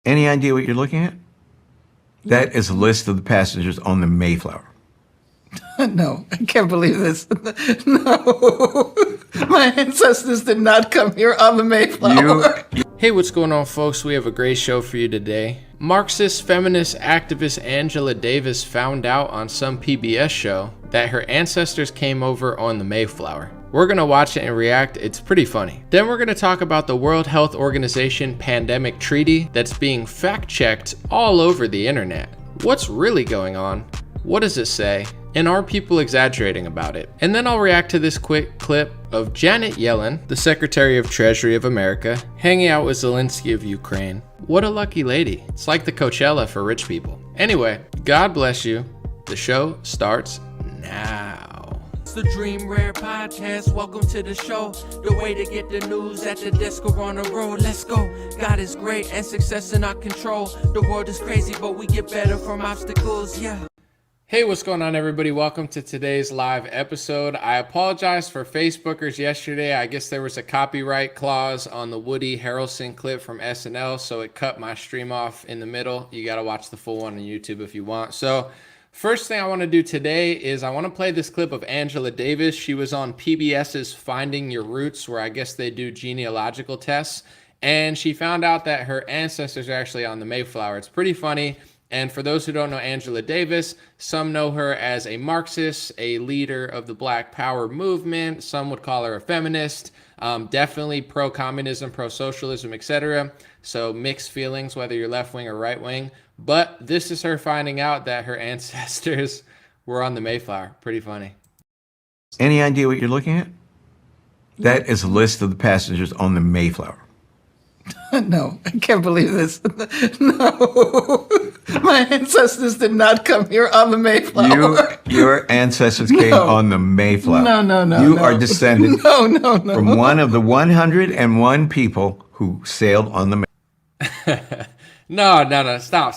Any idea what you're looking at? That is a list of the passengers on the Mayflower. No, I can't believe this. No, my ancestors did not come here on the Mayflower. Hey, what's going on, folks? We have a great show for you today. Marxist feminist activist Angela Davis found out on some PBS show that her ancestors came over on the Mayflower. We're gonna watch it and react. It's pretty funny. Then we're gonna talk about the World Health Organization pandemic treaty that's being fact-checked all over the internet. What's really going on? What does it say? And are people exaggerating about it? And then I'll react to this quick clip of Janet Yellen, the Secretary of Treasury of America, hanging out with Zelensky of Ukraine. What a lucky lady. It's like the Coachella for rich people. Anyway, God bless you. The show starts now. It's the Dream Rare Podcast. Welcome to the show. The way to get the news at the desk or on the road. Let's go. God is great and success in our control. The world is crazy, but we get better from obstacles. Yeah. Hey, what's going on, everybody? Welcome to today's live episode. I apologize for Facebookers yesterday. I guess there was a copyright clause on the Woody Harrelson clip from SNL, so it cut my stream off in the middle. You got to watch the full one on YouTube if you want. So first thing I want to do today is I want to play this clip of Angela Davis. She was on PBS's Finding Your Roots, where I guess they do genealogical tests, and she found out that her ancestors are actually on the Mayflower. It's pretty funny. And for those who don't know Angela Davis, some know her as a Marxist, a leader of the Black Power movement. Some would call her a feminist, definitely pro-communism, pro-socialism, etc. So mixed feelings, whether you're left-wing or right-wing. But this is her finding out that her ancestors were on the Mayflower. Pretty funny. Any idea what you're looking at? That is a list of the passengers on the Mayflower. No, I can't believe this. No, my ancestors did not come here on the Mayflower. Your ancestors came on the Mayflower. No. You are descended No. from one of the 101 people who sailed on the Mayflower. No. Stop.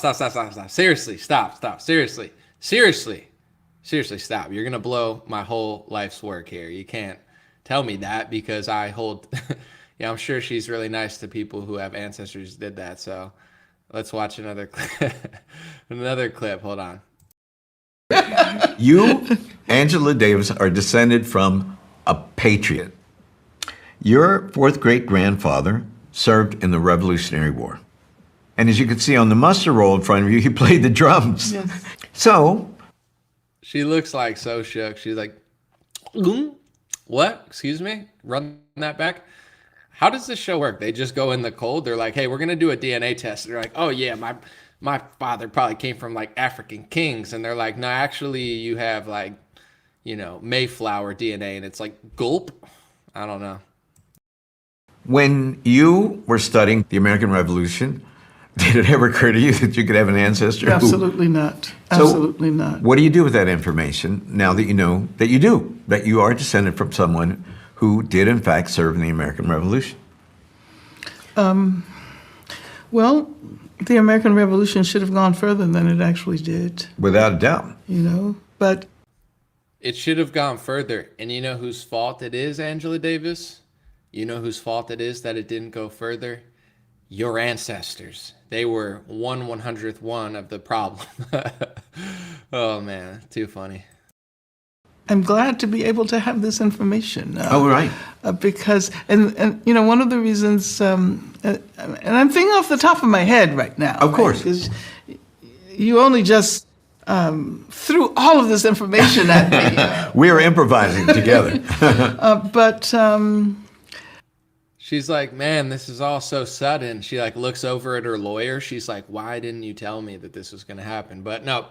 Seriously, stop. Seriously, stop. You're going to blow my whole life's work here. You can't tell me that because I hold... Yeah, I'm sure she's really nice to people who have ancestors who did that. So let's watch another clip. Another clip. Hold on. You, Angela Davis, are descended from a patriot. Your fourth great-grandfather served in the Revolutionary War. And as you can see on the muster roll in front of you, he played the drums. Yes. So... She looks like so shook. She's like, what? Excuse me? Run that back. How does this show work? They just go in the cold. They're like, hey, we're going to do a DNA test. And they're like, oh, yeah, my father probably came from like African kings. And they're like, no, actually, you have like, Mayflower DNA. And it's like, gulp. I don't know. When you were studying the American Revolution, did it ever occur to you that you could have an ancestor? Absolutely not. Absolutely not. What do you do with that information now that you know that you are descended from someone who did, in fact, serve in the American Revolution? Well, the American Revolution should have gone further than it actually did. Without a doubt. But... It should have gone further. And you know whose fault it is, Angela Davis? You know whose fault it is that it didn't go further? Your ancestors. They were 1/100th one of the problem. Oh, man. Too funny. I'm glad to be able to have this information. Right. Because, and one of the reasons, and I'm thinking off the top of my head right now. Of course. Because you only just threw all of this information at me. We are improvising together. But... She's like, man, this is all so sudden. She like looks over at her lawyer. She's like, why didn't you tell me that this was going to happen? But no.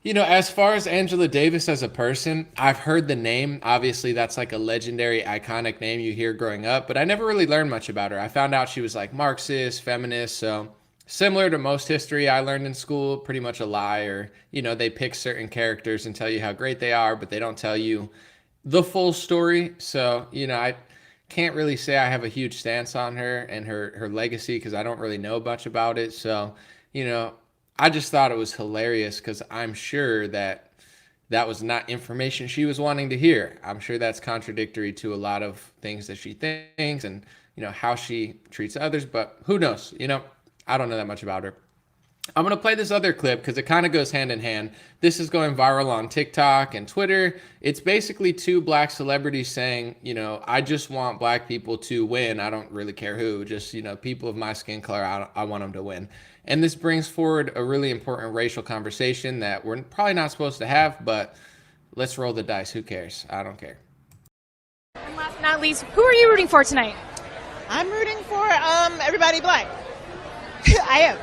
As far as Angela Davis as a person, I've heard the name. Obviously, that's like a legendary, iconic name you hear growing up, but I never really learned much about her. I found out she was like Marxist, feminist, so similar to most history I learned in school, pretty much a lie, or, they pick certain characters and tell you how great they are, but they don't tell you the full story. So, I can't really say I have a huge stance on her and her legacy because I don't really know much about it. So, I just thought it was hilarious because I'm sure that was not information she was wanting to hear. I'm sure that's contradictory to a lot of things that she thinks and, how she treats others. But who knows? I don't know that much about her. I'm going to play this other clip because it kind of goes hand in hand. This is going viral on TikTok and Twitter. It's basically two black celebrities saying, you know, I just want black people to win. I don't really care who, just, you know, people of my skin color, I want them to win. And this brings forward a really important racial conversation that we're probably not supposed to have, but let's roll the dice. Who cares? I don't care. And last but not least, who are you rooting for tonight? I'm rooting for everybody black. I am.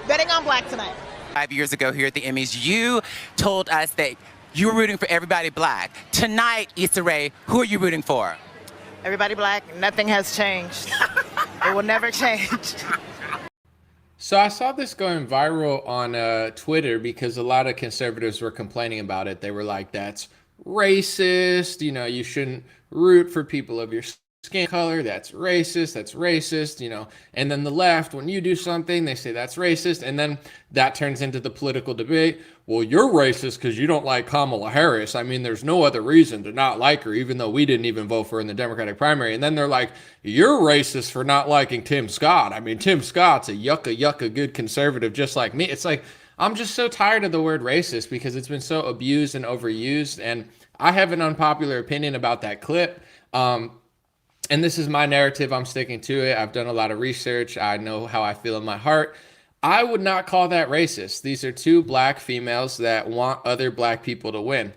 Betting on black tonight. 5 years ago here at the Emmys, you told us that you were rooting for everybody black. Tonight, Issa Rae, who are you rooting for? Everybody black. Nothing has changed. It will never change. So I saw this going viral on Twitter because a lot of conservatives were complaining about it. They were like, that's racist. You know, you shouldn't root for people of your skin color. That's racist, you know. And then the left, when you do something, they say that's racist. And then that turns into the political debate. Well, you're racist because you don't like Kamala Harris. I mean, there's no other reason to not like her, even though we didn't even vote for her in the Democratic primary. And then they're like, you're racist for not liking Tim Scott. I mean, Tim Scott's a yucca good conservative just like me. It's like, I'm just so tired of the word racist because it's been so abused and overused. And I have an unpopular opinion about that clip. And this is my narrative. I'm sticking to it. I've done a lot of research. I know how I feel in my heart. I would not call that racist. These are two black females that want other black people to win.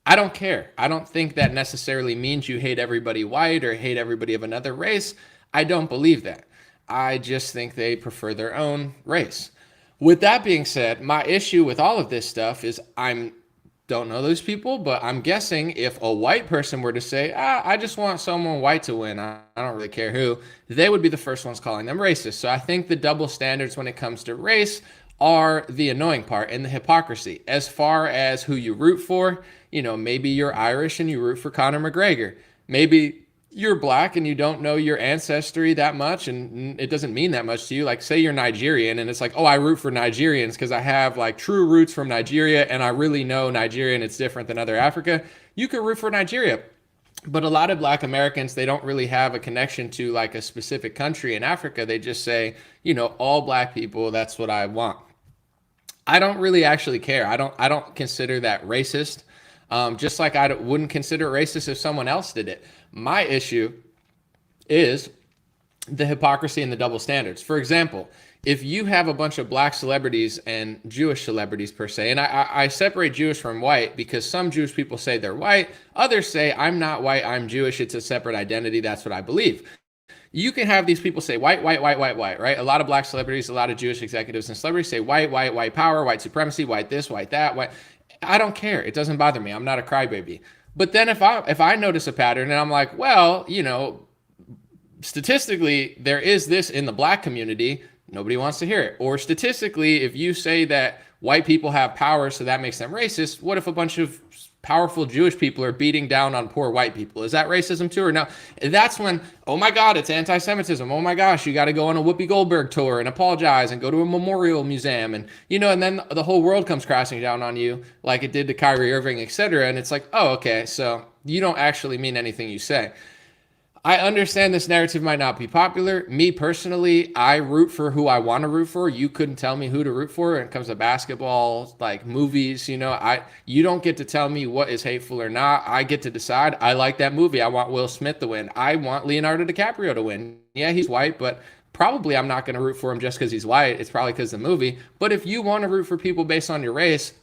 I don't care. I don't think that necessarily means you hate everybody white or hate everybody of another race. I don't believe that. I just think they prefer their own race. With that being said, my issue with all of this stuff is don't know those people, but I'm guessing if a white person were to say, I just want someone white to win, I don't really care who, they would be the first ones calling them racist. So I think the double standards when it comes to race are the annoying part and the hypocrisy. As far as who you root for, you know, maybe you're Irish and you root for Conor McGregor. Maybe you're black and you don't know your ancestry that much and it doesn't mean that much to you. Like say you're Nigerian and it's like, oh, I root for Nigerians because I have like true roots from Nigeria and I really know Nigeria and it's different than other Africa. You could root for Nigeria. But a lot of black Americans, they don't really have a connection to like a specific country in Africa. They just say, you know, all black people, that's what I want. I don't really actually care. I don't consider that racist. Just like I wouldn't consider it racist if someone else did it. My issue is the hypocrisy and the double standards. For example, if you have a bunch of black celebrities and Jewish celebrities per se, and I separate Jewish from white because some Jewish people say they're white. Others say, I'm not white, I'm Jewish. It's a separate identity. That's what I believe. You can have these people say white, right? A lot of black celebrities, a lot of Jewish executives and celebrities say white power, white supremacy, white this, white that, white. I don't care. It doesn't bother me. I'm not a crybaby. But then if I notice a pattern and I'm like, well, you know, statistically, there is this in the black community, nobody wants to hear it. Or statistically, if you say that white people have power, so that makes them racist, what if a bunch of powerful Jewish people are beating down on poor white people? Is that racism too or no? That's when, oh my God, it's anti-Semitism. Oh my gosh, you got to go on a Whoopi Goldberg tour and apologize and go to a memorial museum. And, you know, and then the whole world comes crashing down on you like it did to Kyrie Irving, etc. And it's like, oh, okay, so you don't actually mean anything you say. I understand this narrative might not be popular. Me personally, I root for who I want to root for. You couldn't tell me who to root for when it comes to basketball, like movies, you know. You don't get to tell me what is hateful or not. I get to decide. I like that movie. I want Will Smith to win. I want Leonardo DiCaprio to win. Yeah, he's white, but probably I'm not going to root for him just because he's white. It's probably because of the movie. But if you want to root for people based on your race,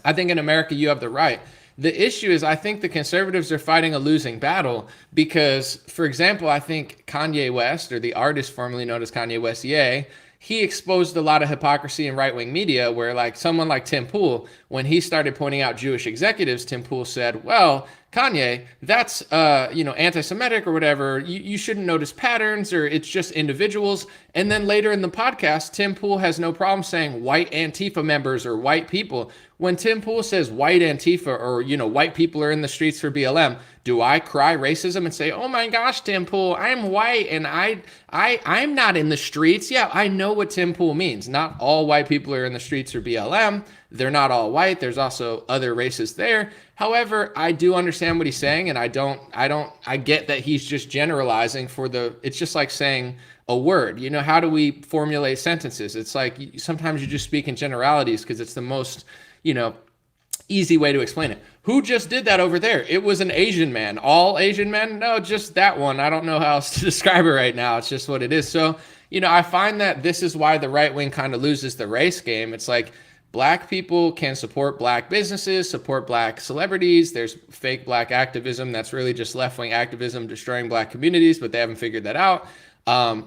I think in America you have the right. The issue is I think the conservatives are fighting a losing battle because, for example, I think Kanye West, or the artist formerly known as Kanye West, he exposed a lot of hypocrisy in right-wing media where like someone like Tim Pool, when he started pointing out Jewish executives, Tim Pool said, well, Kanye, that's, anti-Semitic or whatever. You shouldn't notice patterns or it's just individuals. And then later in the podcast, Tim Pool has no problem saying white Antifa members or white people. When Tim Pool says white Antifa or, you know, white people are in the streets for BLM, do I cry racism and say, oh my gosh, Tim Pool, I'm white and I'm not in the streets? Yeah, I know what Tim Pool means. Not all white people are in the streets for BLM. They're not all white. There's also other races there. However, I do understand what he's saying, and I get that he's just generalizing it's just like saying, a word. You know, how do we formulate sentences? It's like sometimes you just speak in generalities because it's the most, you know, easy way to explain it. Who just did that over there? It was an Asian man. All Asian men? No, just that one. I don't know how else to describe it right now. It's just what it is. So, you know, I find that this is why the right wing kind of loses the race game. It's like black people can support black businesses, support black celebrities. There's fake black activism that's really just left-wing activism destroying black communities, but they haven't figured that out.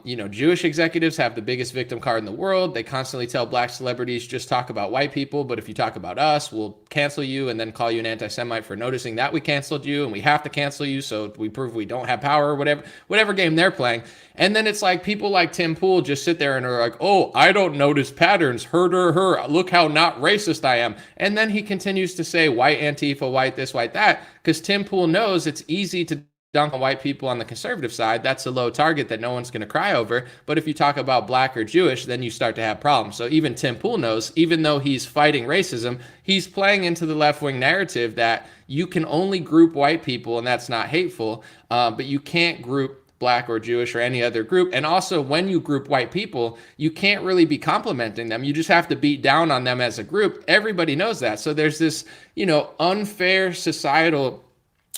You know, Jewish executives have the biggest victim card in the world. They constantly tell black celebrities, just talk about white people, but if you talk about us, we'll cancel you and then call you an anti-Semite for noticing that we canceled you, and we have to cancel you so we prove we don't have power, or whatever game they're playing. And then it's like people like Tim Pool just sit there and are like, oh, I don't notice patterns, her, look how not racist I am. And then he continues to say white Antifa, white this, white that, because Tim Pool knows it's easy to dunk on white people on the conservative side. That's a low target that no one's going to cry over. But if you talk about black or Jewish, then you start to have problems. So even Tim Pool knows, even though he's fighting racism, he's playing into the left-wing narrative that you can only group white people, and that's not hateful, but you can't group black or Jewish or any other group. And also, when you group white people, you can't really be complimenting them. You just have to beat down on them as a group. Everybody knows that. So there's this, you know, unfair societal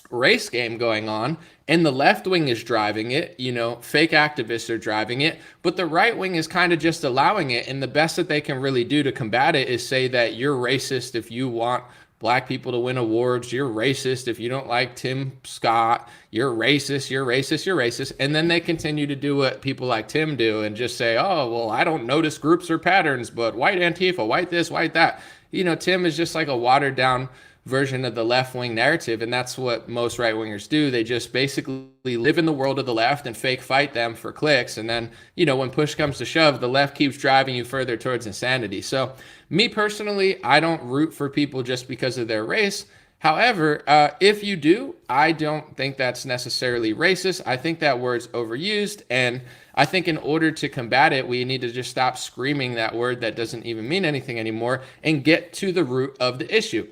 race game going on, and the left wing is driving it. You know, fake activists are driving it, but the right wing is kind of just allowing it. And the best that they can really do to combat it is say that you're racist if you want black people to win awards, you're racist if you don't like Tim Scott, you're racist, you're racist, you're racist. And then they continue to do what people like Tim do and just say, oh, well, I don't notice groups or patterns, but white Antifa, white this, white that. You know, Tim is just like a watered down version of the left-wing narrative, and that's what most right-wingers do. They just basically live in the world of the left and fake fight them for clicks, and then, you know, when push comes to shove, the left keeps driving you further towards insanity. So me personally, I don't root for people just because of their race. However, if you do, I don't think that's necessarily racist. I think that word's overused, and I think in order to combat it, we need to just stop screaming that word that doesn't even mean anything anymore and get to the root of the issue.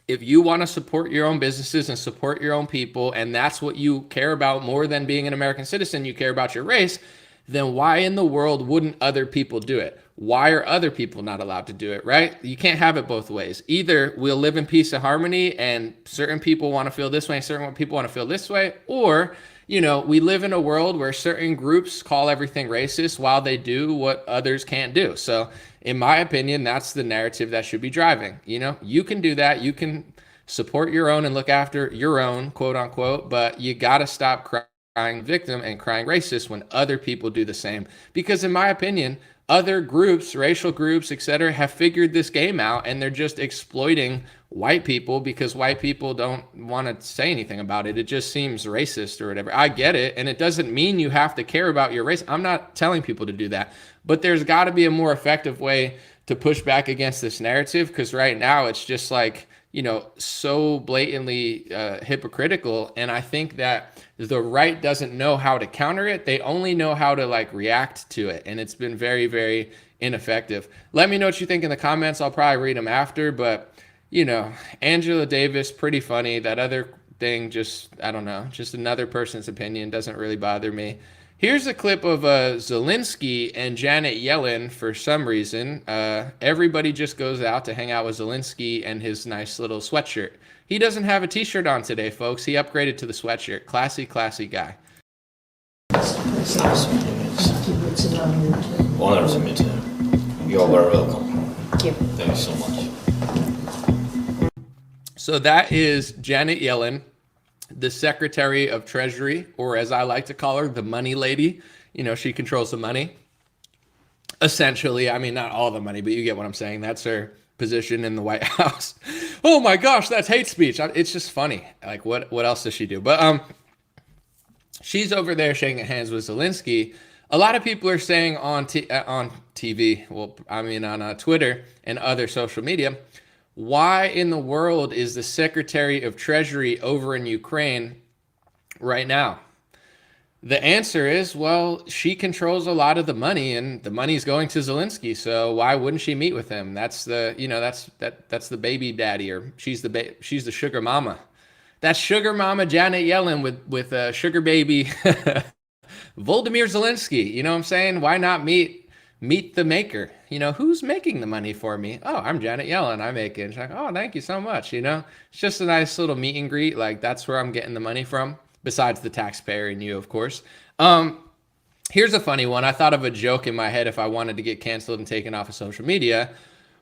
If you want to support your own businesses and support your own people, and that's what you care about more than being an American citizen, you care about your race, then why in the world wouldn't other people do it? Why are other people not allowed to do it, right? You can't have it both ways. Either we'll live in peace and harmony and certain people want to feel this way and certain people want to feel this way, or, you know, we live in a world where certain groups call everything racist while they do what others can't do. So in my opinion, that's the narrative that should be driving. You know, you can do that. You can support your own and look after your own, quote unquote, but you got to stop crying victim and crying racist when other people do the same. Because in my opinion, other groups, racial groups, etc., have figured this game out, and they're just exploiting white people because white people don't want to say anything about it. It just seems racist or whatever. I get it, and it doesn't mean you have to care about your race. I'm not telling people to do that, but there's got to be a more effective way to push back against this narrative, because right now it's just like, you know, so blatantly hypocritical. And I think that the right doesn't know how to counter it. They only know how to like react to it. And it's been very, very ineffective. Let me know what you think in the comments. I'll probably read them after, but you know, Angela Davis, pretty funny. That other thing, just, I don't know, just another person's opinion, doesn't really bother me. Here's a clip of Zelensky and Janet Yellen. For some reason, everybody just goes out to hang out with Zelensky and his nice little sweatshirt. He doesn't have a t-shirt on today, folks. He upgraded to the sweatshirt. Classy, classy guy. Honor to meet you. You are very welcome. Thank you. Thank you so much. So that is Janet Yellen, the Secretary of Treasury, or as I like to call her, the money lady. You know, she controls the money. Essentially, I mean, not all the money, but you get what I'm saying. That's her position in the White House. Oh my gosh, that's hate speech. It's just funny. Like, what else does she do? But she's over there shaking hands with Zelensky. A lot of people are saying on TV, well, I mean on Twitter and other social media, why in the world is the Secretary of Treasury over in Ukraine right now? The answer is, well, she controls a lot of the money, and the money's going to Zelensky. So why wouldn't she meet with him? That's the, you know, that's the baby daddy, or she's the sugar mama. That's sugar mama Janet Yellen with sugar baby Volodymyr Zelensky, you know what I'm saying? Why not meet the maker? You know, who's making the money for me? Oh, I'm Janet Yellen. I make it. She's like, oh, thank you so much. You know, it's just a nice little meet and greet. Like, that's where I'm getting the money from, besides the taxpayer and you, of course. Here's a funny one. I thought of a joke in my head if I wanted to get canceled and taken off of social media.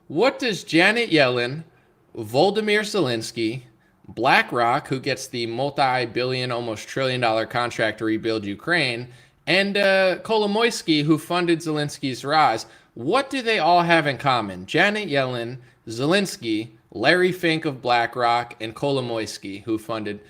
What does Janet Yellen, Volodymyr Zelensky, BlackRock, who gets the multi-billion, almost trillion-dollar contract to rebuild Ukraine, and Kolomoisky, who funded Zelensky's rise, what do they all have in common? Janet Yellen, Zelensky, Larry Fink of BlackRock, and Kolomoisky, who funded...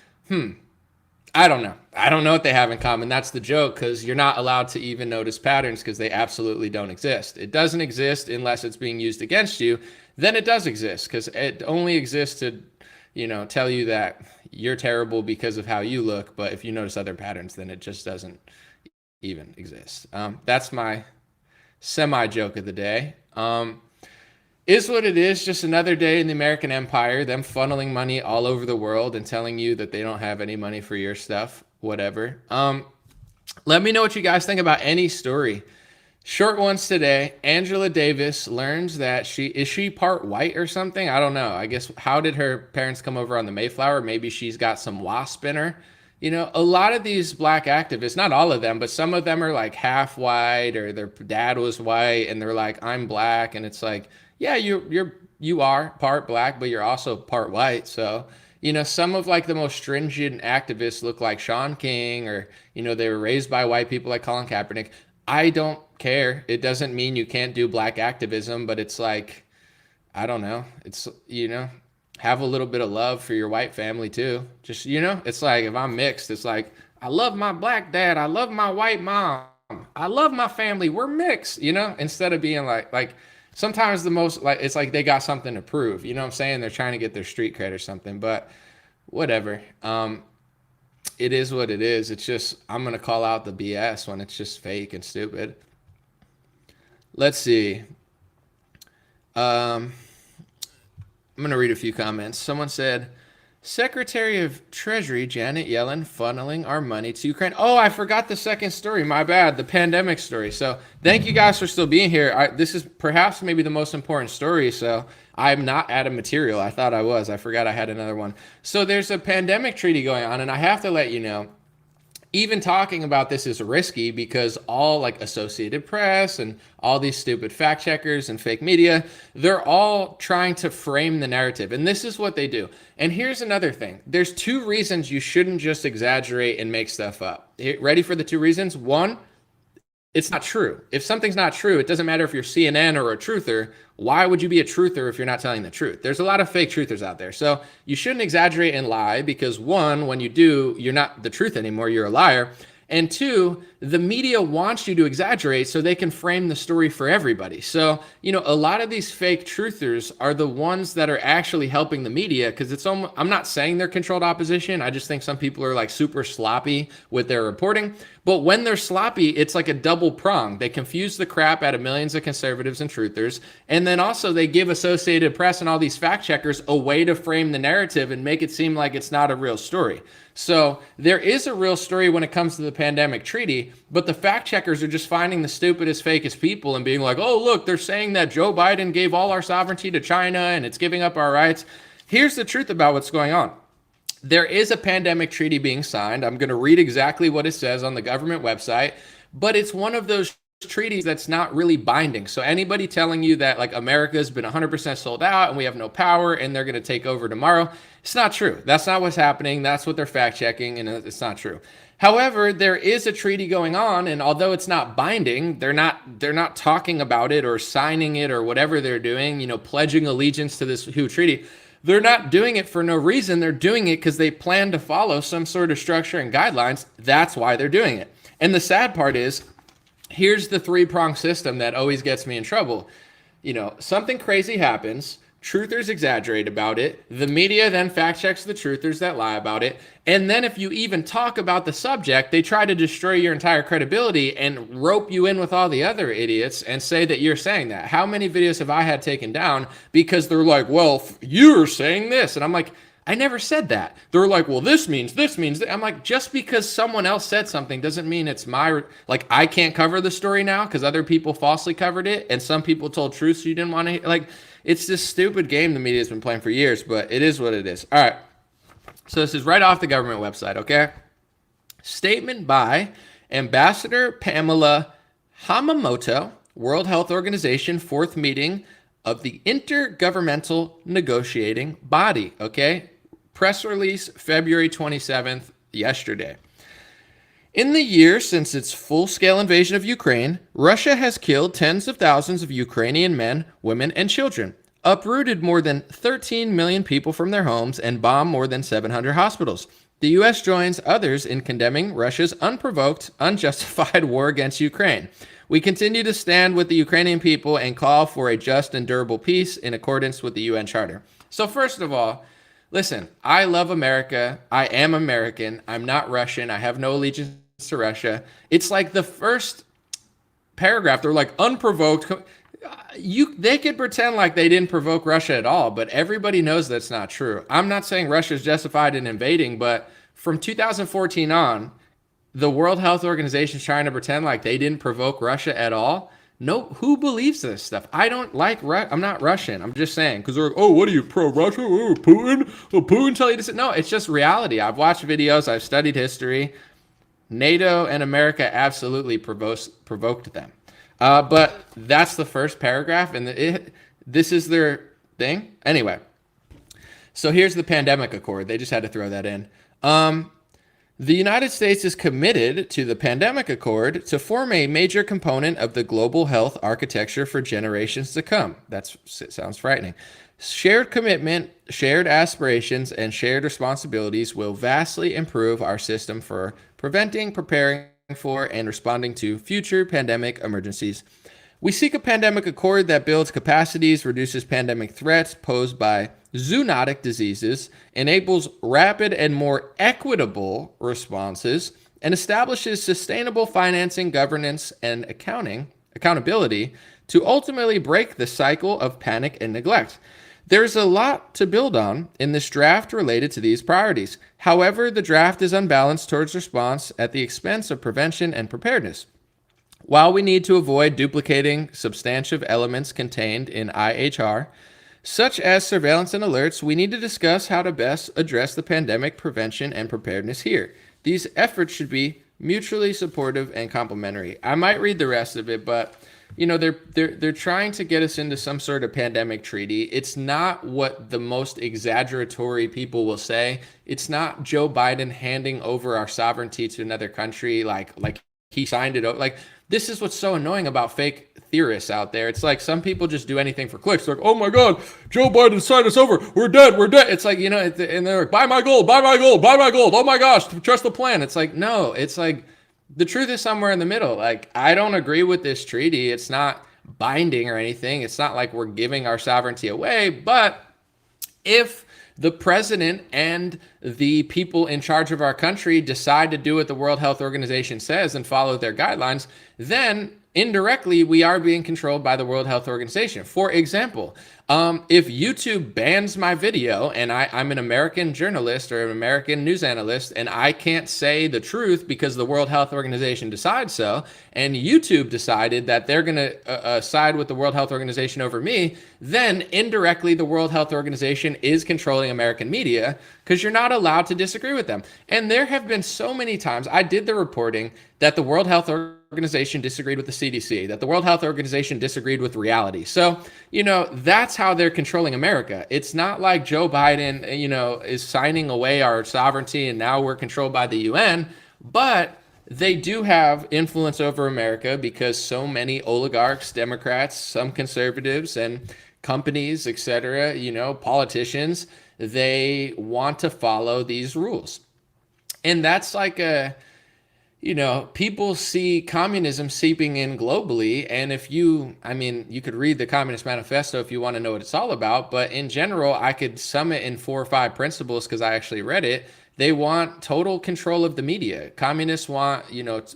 I don't know. I don't know what they have in common. That's the joke, because you're not allowed to even notice patterns because they absolutely don't exist. It doesn't exist unless it's being used against you. Then it does exist, because it only exists to, you know, tell you that you're terrible because of how you look. But if you notice other patterns, then it just doesn't even exist. That's my semi-joke of the day. Is what it is, just another day in the American empire, them funneling money all over the world and telling you that they don't have any money for your stuff, whatever. Let me know what you guys think about any story. Short ones today. Angela Davis learns that is she part white or something? I don't know. I guess, how did her parents come over on the Mayflower? Maybe she's got some wasp in her. You know, a lot of these black activists, not all of them, but some of them are like half white, or their dad was white and they're like, I'm black. And it's like, yeah, you are part black, but you're also part white. So, you know, some of like the most stringent activists look like Sean King, or, you know, they were raised by white people like Colin Kaepernick. I don't care. It doesn't mean you can't do black activism, but it's like, I don't know. It's, you know, have a little bit of love for your white family too. Just, you know, it's like, if I'm mixed, it's like, I love my black dad. I love my white mom. I love my family. We're mixed, you know, instead of being like, sometimes the most, like, it's like they got something to prove, you know what I'm saying? They're trying to get their street cred or something, but whatever. It is what it is. It's just, I'm going to call out the BS when it's just fake and stupid. Let's see. I'm going to read a few comments. Someone said, Secretary of Treasury Janet Yellen funneling our money to Ukraine. Oh, I forgot the second story. My bad. The pandemic story. So thank you guys for still being here. This is perhaps maybe the most important story. So I'm not out of material. I thought I was. I forgot I had another one. So there's a pandemic treaty going on, and I have to let you know, even talking about this is risky because all like Associated Press and all these stupid fact checkers and fake media, they're all trying to frame the narrative. And this is what they do. And here's another thing. There's two reasons you shouldn't just exaggerate and make stuff up. Ready for the two reasons? One, it's not true. If something's not true, it doesn't matter if you're CNN or a truther. Why would you be a truther if you're not telling the truth? There's a lot of fake truthers out there. So you shouldn't exaggerate and lie, because one, when you do, you're not the truth anymore, you're a liar. And two, the media wants you to exaggerate so they can frame the story for everybody. So, you know, a lot of these fake truthers are the ones that are actually helping the media, because it's almost, I'm not saying they're controlled opposition. I just think some people are like super sloppy with their reporting. But when they're sloppy, it's like a double prong. They confuse the crap out of millions of conservatives and truthers. And then also they give Associated Press and all these fact checkers a way to frame the narrative and make it seem like it's not a real story. So there is a real story when it comes to the pandemic treaty, but the fact checkers are just finding the stupidest, fakest people and being like, oh, look, they're saying that Joe Biden gave all our sovereignty to China and it's giving up our rights. Here's the truth about what's going on. There is a pandemic treaty being signed. I'm going to read exactly what it says on the government website, but it's one of those treaties that's not really binding. So anybody telling you that like America's been 100% sold out and we have no power and they're going to take over tomorrow, it's not true. That's not what's happening. That's what they're fact checking, and it's not true. However, there is a treaty going on, and although it's not binding, they're not talking about it or signing it or whatever they're doing, you know, pledging allegiance to this WHO treaty. They're not doing it for no reason. They're doing it because they plan to follow some sort of structure and guidelines. That's why they're doing it. And the sad part is, here's the three-pronged system that always gets me in trouble. You know, something crazy happens. Truthers exaggerate about it. The media then fact checks the truthers that lie about it. And then if you even talk about the subject, they try to destroy your entire credibility and rope you in with all the other idiots and say that you're saying that. How many videos have I had taken down because they're like, well, you're saying this? And I'm like, I never said that. They're like, well, this means this. I'm like, just because someone else said something doesn't mean it's my, like, I can't cover the story now because other people falsely covered it and some people told truth so you didn't want to, like, it's this stupid game the media's been playing for years, but it is what it is. All right. So this is right off the government website, okay? Statement by Ambassador Pamela Hamamoto, World Health Organization, fourth meeting of the Intergovernmental Negotiating Body, okay? Press release February 27th, yesterday. In the year since its full-scale invasion of Ukraine, Russia has killed tens of thousands of Ukrainian men, women, and children, uprooted more than 13 million people from their homes, and bombed more than 700 hospitals. The U.S. joins others in condemning Russia's unprovoked, unjustified war against Ukraine. We continue to stand with the Ukrainian people and call for a just and durable peace in accordance with the UN Charter. So first of all, listen, I love America. I am American. I'm not Russian. I have no allegiance to Russia. It's like the first paragraph. They're like unprovoked. They could pretend like they didn't provoke Russia at all, but everybody knows that's not true. I'm not saying Russia is justified in invading, but from 2014 on, the World Health Organization is trying to pretend like they didn't provoke Russia at all. No, who believes this stuff? I don't like I'm not Russian. I'm just saying, because they're like, oh, what are you, pro-Russia? Oh, Putin? Will Putin tell you to say? No, it's just reality. I've watched videos. I've studied history. NATO and America absolutely provoked them. But that's the first paragraph, and this is their thing. Anyway, so here's the pandemic accord. They just had to throw that in. The United States is committed to the pandemic accord to form a major component of the global health architecture for generations to come. That sounds frightening. Shared commitment, shared aspirations, and shared responsibilities will vastly improve our system for preventing, preparing for, and responding to future pandemic emergencies. We seek a pandemic accord that builds capacities, reduces pandemic threats posed by zoonotic diseases, enables rapid and more equitable responses, and establishes sustainable financing, governance, and accountability to ultimately break the cycle of panic and neglect. There's a lot to build on in this draft related to these priorities. However, the draft is unbalanced towards response at the expense of prevention and preparedness. While we need to avoid duplicating substantive elements contained in IHR, such as surveillance and alerts, we need to discuss how to best address the pandemic prevention and preparedness here. These efforts should be mutually supportive and complementary. I might read the rest of it, but they're trying to get us into some sort of pandemic treaty. It's not what the most exaggeratory people will say. It's not Joe Biden handing over our sovereignty to another country like he signed it. Like, this is what's so annoying about fake theorists out there. It's like some people just do anything for clicks. They're like, oh my God, Joe Biden signed us over. We're dead. It's like, and they're like, buy my gold, buy my gold, buy my gold. Oh my gosh, trust the plan. It's like, no, it's like the truth is somewhere in the middle. Like, I don't agree with this treaty. It's not binding or anything. It's not like we're giving our sovereignty away. But if the president and the people in charge of our country decide to do what the World Health Organization says and follow their guidelines, then indirectly we are being controlled by the World Health Organization. For example, if YouTube bans my video and I'm an American journalist or an American news analyst and I can't say the truth because the World Health Organization decides so, and YouTube decided that they're going to side with the World Health Organization over me, then indirectly the World Health Organization is controlling American media because you're not allowed to disagree with them. And there have been so many times, I did the reporting that the World Health Organization disagreed with the CDC, that the World Health Organization disagreed with reality. So, that's how they're controlling America. It's not like Joe Biden, is signing away our sovereignty and now we're controlled by the UN, but they do have influence over America because so many oligarchs, Democrats, some conservatives, and companies, etc., politicians, they want to follow these rules. And that's like people see communism seeping in globally. And if you could read the Communist Manifesto if you want to know what it's all about. But in general, I could sum it in 4 or 5 principles because I actually read it. They want total control of the media. Communists want,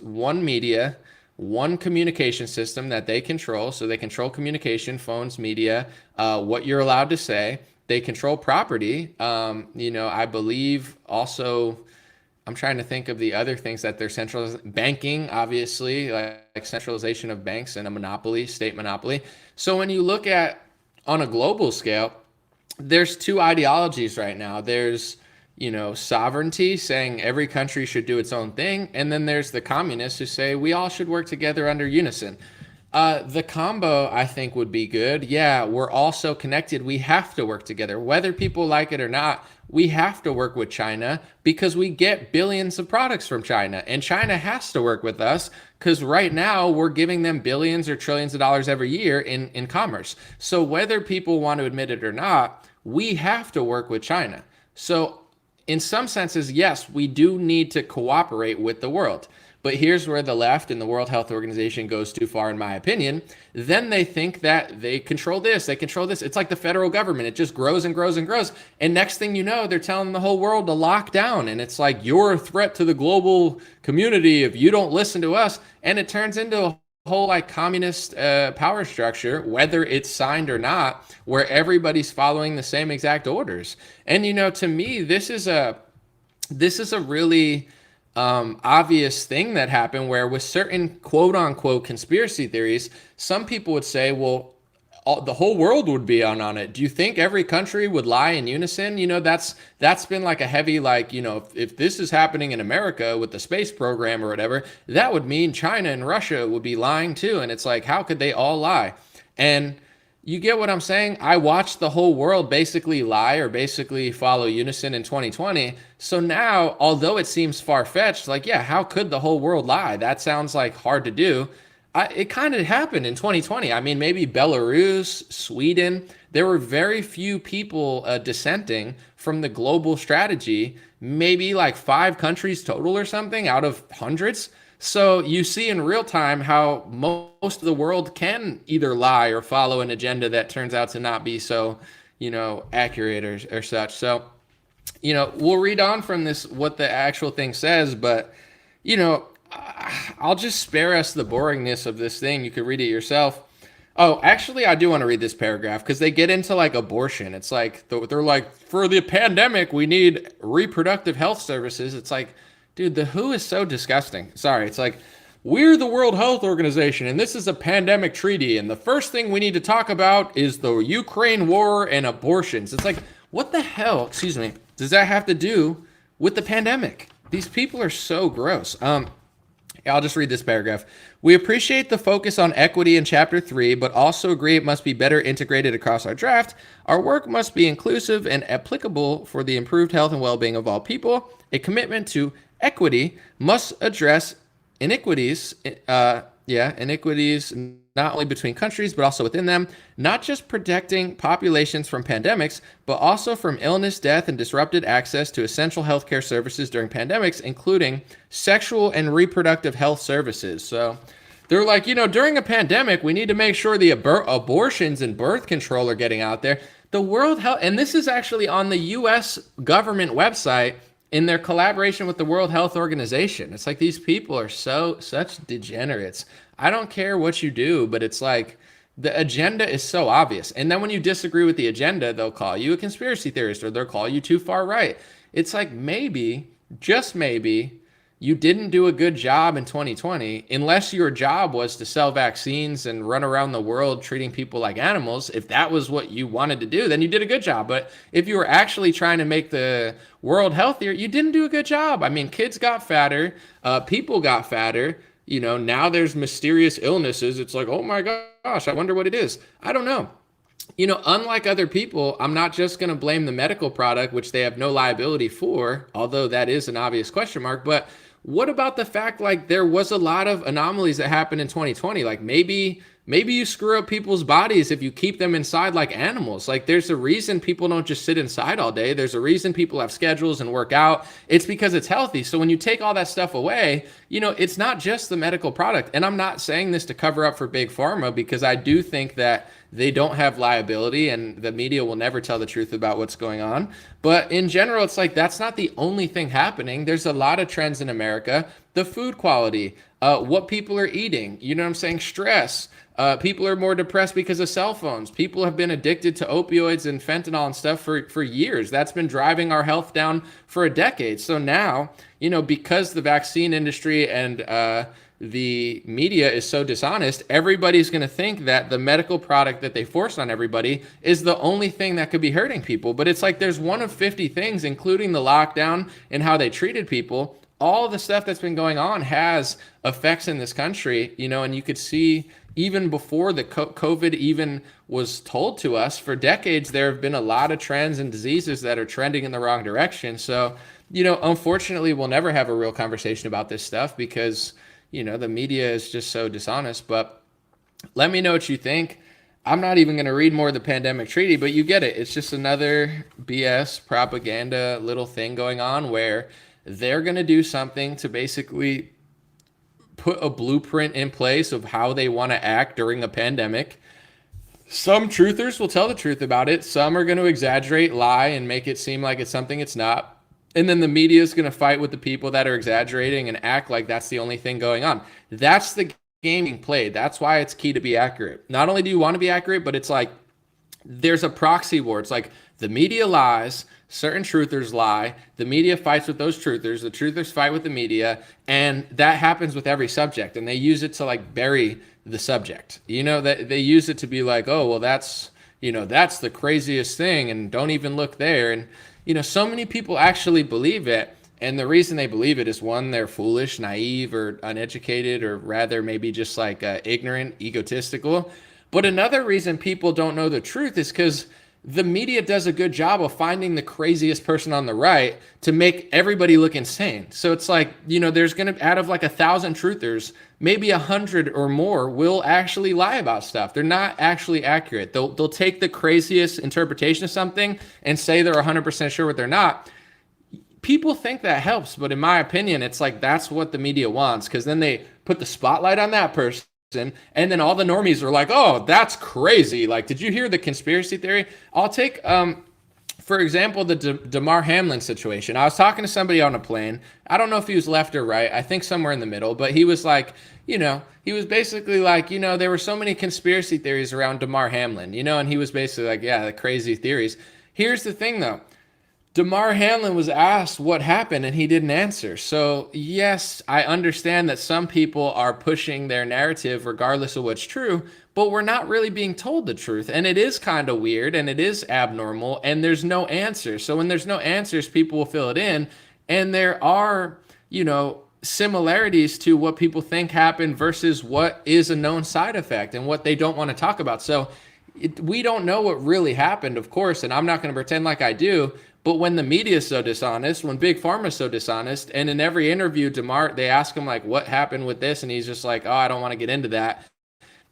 one media, one communication system that they control. So they control communication, phones, media, what you're allowed to say. They control property. I believe also, I'm trying to think of the other things that they're centralized. Banking, obviously, like centralization of banks and a monopoly, state monopoly. So when you look at on a global scale, there's two ideologies right now. There's, sovereignty, saying every country should do its own thing. And then there's the communists who say we all should work together under unison. The combo, I think, would be good. Yeah, we're all so connected. We have to work together. Whether people like it or not, we have to work with China because we get billions of products from China. And China has to work with us because right now we're giving them billions or trillions of dollars every year in commerce. So whether people want to admit it or not, we have to work with China. So in some senses, yes, we do need to cooperate with the world. But here's where the left and the World Health Organization goes too far, in my opinion. Then they think that they control this, they control this. It's like the federal government. It just grows and grows and grows. And next thing you know, they're telling the whole world to lock down. And it's like, you're a threat to the global community if you don't listen to us. And it turns into a whole like communist power structure, whether it's signed or not, where everybody's following the same exact orders. And, to me, this is a really obvious thing that happened where with certain quote unquote conspiracy theories, some people would say, well, the whole world would be on it. Do you think every country would lie in unison? That's been like a heavy, if this is happening in America with the space program or whatever, that would mean China and Russia would be lying too. And it's like, how could they all lie? And you get what I'm saying? I watched the whole world basically lie or basically follow unison in 2020. So now, although it seems far-fetched, how could the whole world lie? That sounds like hard to do. It kind of happened in 2020. I mean, maybe Belarus, Sweden, there were very few people dissenting from the global strategy, maybe like 5 countries total or something out of hundreds. So you see in real time how most of the world can either lie or follow an agenda that turns out to not be so, accurate or such. So, we'll read on from this, what the actual thing says, but, I'll just spare us the boringness of this thing. You could read it yourself. Oh, actually, I do want to read this paragraph because they get into like abortion. It's like, they're like, for the pandemic, we need reproductive health services. It's like, dude, the WHO is so disgusting. Sorry, it's like, we're the World Health Organization, and this is a pandemic treaty, and the first thing we need to talk about is the Ukraine war and abortions. It's like, what the hell, does that have to do with the pandemic? These people are so gross. I'll just read this paragraph. We appreciate the focus on equity in Chapter 3, but also agree it must be better integrated across our draft. Our work must be inclusive and applicable for the improved health and well-being of all people. A commitment to equity must address inequities, not only between countries, but also within them, not just protecting populations from pandemics, but also from illness, death, and disrupted access to essential healthcare services during pandemics, including sexual and reproductive health services. So they're like, during a pandemic, we need to make sure the abortions and birth control are getting out there. The World Health, and this is actually on the U.S. government website, in their collaboration with the World Health Organization. It's like, these people are such degenerates. I don't care what you do, but it's like the agenda is so obvious. And then when you disagree with the agenda, they'll call you a conspiracy theorist or they'll call you too far right. It's like, maybe, just maybe, you didn't do a good job in 2020, unless your job was to sell vaccines and run around the world treating people like animals. If that was what you wanted to do, then you did a good job. But if you were actually trying to make the world healthier, you didn't do a good job. I mean, kids got fatter, people got fatter. Now there's mysterious illnesses. It's like, oh my gosh, I wonder what it is. I don't know. Unlike other people, I'm not just going to blame the medical product, which they have no liability for, although that is an obvious question mark. But what about the fact, there was a lot of anomalies that happened in 2020? Maybe you screw up people's bodies if you keep them inside like animals. There's a reason people don't just sit inside all day. There's a reason people have schedules and work out. It's because it's healthy. So when you take all that stuff away, it's not just the medical product. And I'm not saying this to cover up for Big Pharma, because I do think that they don't have liability and the media will never tell the truth about what's going on. But in general, it's like, that's not the only thing happening. There's a lot of trends in America. The food quality. what people are eating. You know what I'm saying? Stress. People are more depressed because of cell phones. People have been addicted to opioids and fentanyl and stuff for years. That's been driving our health down for a decade. So now, because the vaccine industry and the media is so dishonest, everybody's going to think that the medical product that they force on everybody is the only thing that could be hurting people. But it's like there's one of 50 things, including the lockdown and how they treated people. All the stuff that's been going on has effects in this country, and you could see even before the COVID even was told to us, for decades, there have been a lot of trends and diseases that are trending in the wrong direction. So, unfortunately, we'll never have a real conversation about this stuff because, the media is just so dishonest. But let me know what you think. I'm not even going to read more of the pandemic treaty, but you get it. It's just another BS propaganda little thing going on where they're going to do something to basically put a blueprint in place of how they want to act during a pandemic. Some truthers will tell the truth about it. Some are going to exaggerate, lie, and make it seem like it's something it's not. And then the media is going to fight with the people that are exaggerating and act like that's the only thing going on. That's the game being played. That's why it's key to be accurate. Not only do you want to be accurate, but it's like there's a proxy war. It's like the media lies, certain truthers lie, the media fights with those truthers, the truthers fight with the media, and that happens with every subject. And they use it to like bury the subject. That they use it to be like, oh, well, that's the craziest thing, and don't even look there. And so many people actually believe it. And the reason they believe it is, one, they're foolish, naive, or uneducated, or rather maybe just like ignorant, egotistical. But another reason people don't know the truth is because the media does a good job of finding the craziest person on the right to make everybody look insane. So it's like, there's going to, out of like 1,000 truthers, maybe 100 or more will actually lie about stuff. They're not actually accurate. They'll take the craziest interpretation of something and say they're 100% sure what they're not. People think that helps, but in my opinion, it's like that's what the media wants, because then they put the spotlight on that person. And then all the normies are like, oh, that's crazy. Like, did you hear the conspiracy theory? I'll take, for example, the Damar Hamlin situation. I was talking to somebody on a plane. I don't know if he was left or right. I think somewhere in the middle. But he was like, he was basically like, there were so many conspiracy theories around Damar Hamlin, and he was basically like, yeah, the crazy theories. Here's the thing, though. Damar Hamlin was asked what happened and he didn't answer. So yes, I understand that some people are pushing their narrative regardless of what's true, but we're not really being told the truth. And it is kind of weird and it is abnormal and there's no answers. So when there's no answers, people will fill it in. And there are, similarities to what people think happened versus what is a known side effect and what they don't want to talk about. So we don't know what really happened, of course, and I'm not going to pretend like I do. But when the media is so dishonest, when Big Pharma is so dishonest, and in every interview, they ask him like, what happened with this? And he's just like, oh, I don't want to get into that.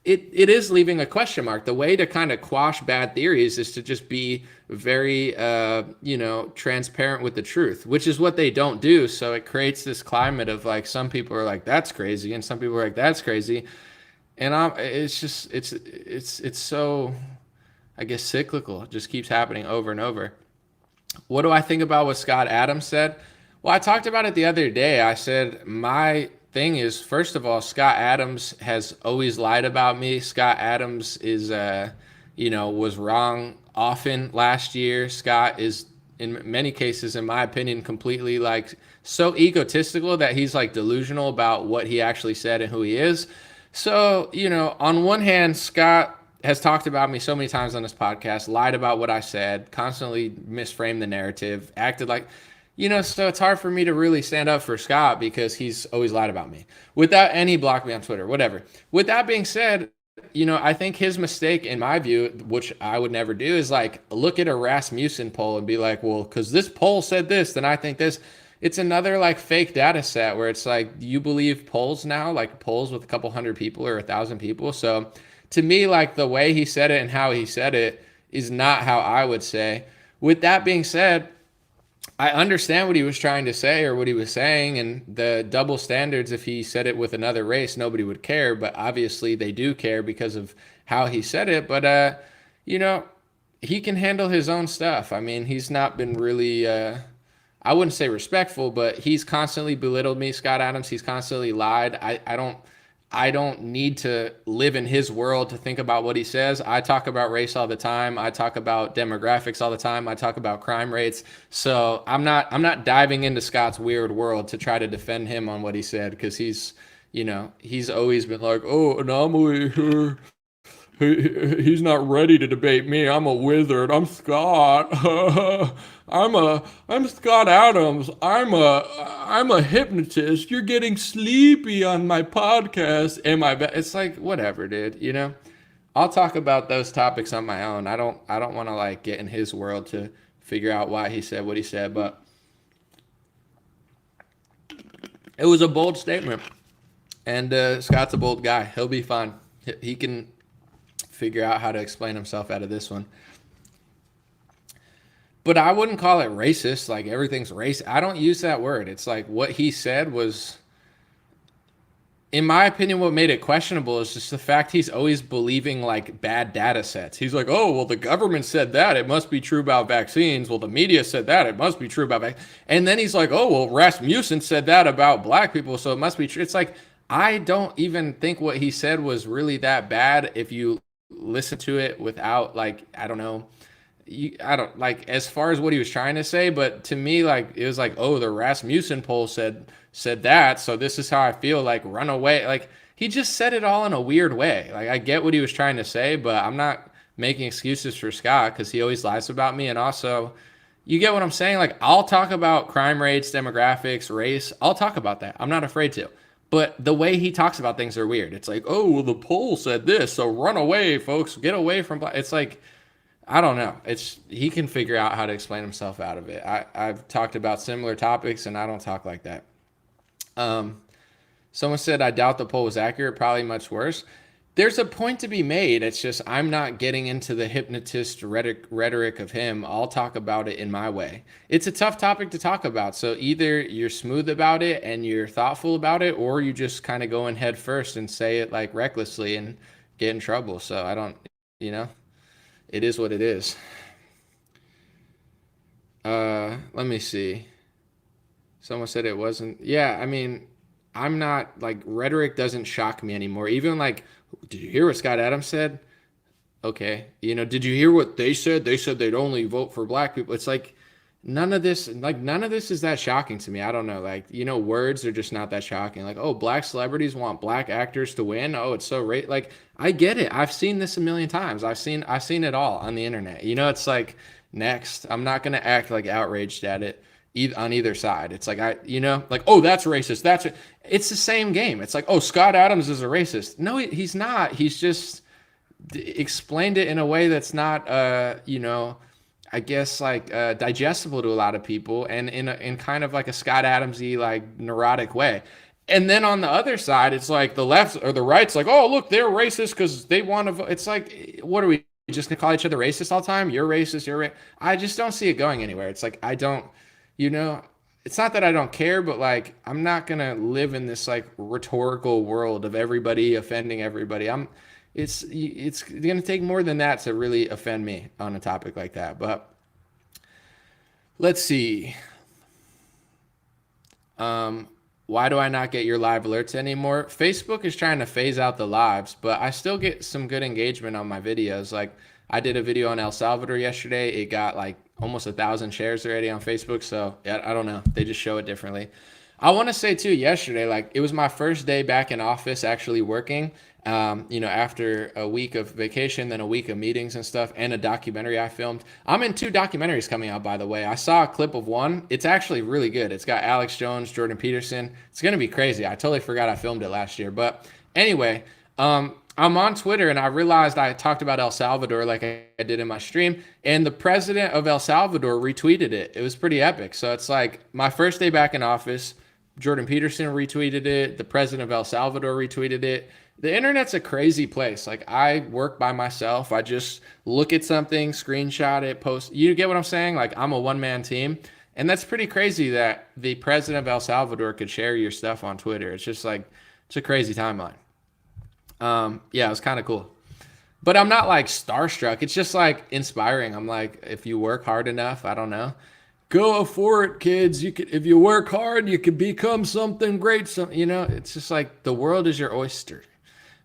It is leaving a question mark. The way to kind of quash bad theories is to just be very, transparent with the truth, which is what they don't do. So it creates this climate of like, some people are like, that's crazy. And some people are like, that's crazy. And it's so, I guess, cyclical. It just keeps happening over and over. What do I think about what Scott Adams said? Well, I talked about it the other day. I said my thing is, first of all, Scott Adams has always lied about me. Scott Adams is, was wrong often last year. Scott is, in many cases, in my opinion, completely like so egotistical that he's like delusional about what he actually said and who he is. So, on one hand, Scott has talked about me so many times on this podcast, lied about what I said, constantly misframed the narrative, acted like, so it's hard for me to really stand up for Scott because he's always lied about me. And he blocked me on Twitter, whatever. With that being said, I think his mistake, in my view, which I would never do, is like look at a Rasmussen poll and be like, well, because this poll said this, then I think this. It's another like fake data set where it's like, you believe polls now, like polls with a couple hundred people or 1,000 people. So to me, like the way he said it and how he said it is not how I would say. With that being said, I understand what he was trying to say or what he was saying, and the double standards. If he said it with another race, nobody would care, but obviously they do care because of how he said it. But, he can handle his own stuff. I mean, he's not been really, I wouldn't say respectful, but he's constantly belittled me, Scott Adams. He's constantly lied. I don't need to live in his world to think about what he says. I talk about race all the time. I talk about demographics all the time. I talk about crime rates. So I'm not diving into Scott's weird world to try to defend him on what he said, because he's always been like, oh, anomaly here. He's not ready to debate me. I'm a wizard. I'm Scott. I'm Scott Adams. I'm a hypnotist. You're getting sleepy on my podcast. It's like, whatever, dude, I'll talk about those topics on my own. I don't want to like get in his world to figure out why he said what he said, but it was a bold statement. And Scott's a bold guy. He'll be fine. He can figure out how to explain himself out of this one. But I wouldn't call it racist, like everything's racist. I don't use that word. It's like what he said was, in my opinion, what made it questionable is just the fact he's always believing like bad data sets. He's like, oh, well, the government said that. It must be true about vaccines. Well, the media said that. It must be true about vaccines. And then he's like, oh, well, Rasmussen said that about black people, so it must be true. It's like, I don't even think what he said was really that bad if you listen to it without like, I don't know, I don't like as far as what he was trying to say, but to me, like, it was like, oh, the Rasmussen poll said that, so this is how I feel, like, run away. Like, he just said it all in a weird way. Like, I get what he was trying to say, but I'm not making excuses for Scott because he always lies about me. And also, you get what I'm saying? Like, I'll talk about crime rates, demographics, race. I'll talk about that. I'm not afraid to. But the way he talks about things are weird. It's like, oh, well, the poll said this, so run away, folks. Get away from black. It's like, I don't know. He can figure out how to explain himself out of it. I've talked about similar topics, and I don't talk like that. Someone said, I doubt the poll was accurate. Probably much worse. There's a point to be made. It's just I'm not getting into the hypnotist rhetoric of him. I'll talk about it in my way. It's a tough topic to talk about. So either you're smooth about it and you're thoughtful about it, or you just kind of go in head first and say it like recklessly and get in trouble. So I don't, it is what it is. Let me see. Someone said it wasn't. Yeah, I mean, I'm not like, rhetoric doesn't shock me anymore. Even like, did you hear what Scott Adams said? Okay. Did you hear what they said? They said they'd only vote for black people. It's like, none of this is that shocking to me. I don't know. Like, words are just not that shocking. Like, oh, black celebrities want black actors to win. Oh, it's so like, I get it. I've seen this a million times. I've seen it all on the internet. It's like, next, I'm not going to act like outraged at it on either side. It's like, like, oh, that's racist. It's the same game. It's like, oh, Scott Adams is a racist. No, he's not. He's just explained it in a way that's not, I guess, like, digestible to a lot of people, and in kind of like a Scott Adamsy, like, neurotic way. And then on the other side, it's like the left or the right's like, oh, look, they're racist because they want to vote. It's like, what are we just gonna call each other racist all the time? You're racist. I just don't see it going anywhere. It's like, I don't, it's not that I don't care, but like, I'm not gonna live in this like rhetorical world of everybody offending everybody. It's gonna take more than that to really offend me on a topic like that. But let's see. Why do I not get your live alerts anymore? Facebook is trying to phase out the lives, but I still get some good engagement on my videos. Like, I did a video on El Salvador yesterday. It got like almost 1,000 shares already on Facebook. So I don't know. They just show it differently. I want to say too, yesterday, like, it was my first day back in office actually working, after a week of vacation, then a week of meetings and stuff, and a documentary I filmed. I'm in 2 documentaries coming out, by the way. I saw a clip of one. It's actually really good. It's got Alex Jones, Jordan Peterson. It's going to be crazy. I totally forgot I filmed it last year. But anyway, I'm on Twitter, and I realized I talked about El Salvador like I did in my stream, and the president of El Salvador retweeted it. It was pretty epic. So it's like my first day back in office. Jordan Peterson retweeted it. The president of El Salvador retweeted it. The internet's a crazy place. Like, I work by myself. I just look at something, screenshot it, post. You get what I'm saying? Like, I'm a one-man team. And that's pretty crazy that the president of El Salvador could share your stuff on Twitter. It's just like, it's a crazy timeline. Yeah, it was kind of cool. But I'm not like starstruck. It's just like inspiring. I'm like, if you work hard enough, I don't know. go for it, kids. You can, if you work hard, you can become something great. It's just like the world is your oyster.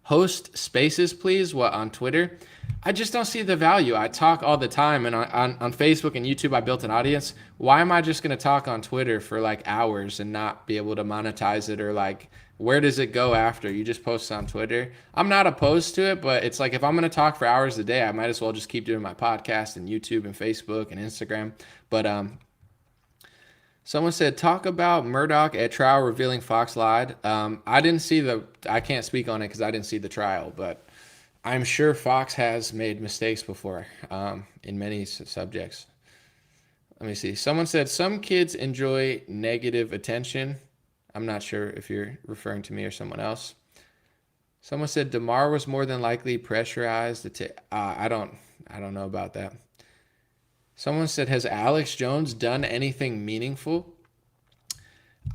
Host spaces, please. What, on Twitter? I just don't see the value. I talk all the time, and on Facebook and YouTube, I built an audience. Why am I just going to talk on Twitter for like hours and not be able to monetize it? Or like, where does it go after? You just post on Twitter. I'm not opposed to it, but it's like if I'm going to talk for hours a day, I might as well just keep doing my podcast and YouTube and Facebook and Instagram. But someone said, talk about Murdoch at trial revealing Fox lied. I didn't see I can't speak on it because I didn't see the trial, but I'm sure Fox has made mistakes before in many subjects. Let me see. Someone said, some kids enjoy negative attention. I'm not sure if you're referring to me or someone else. Someone said, DeMar was more than likely pressurized. I don't know about that. Someone said, has Alex Jones done anything meaningful?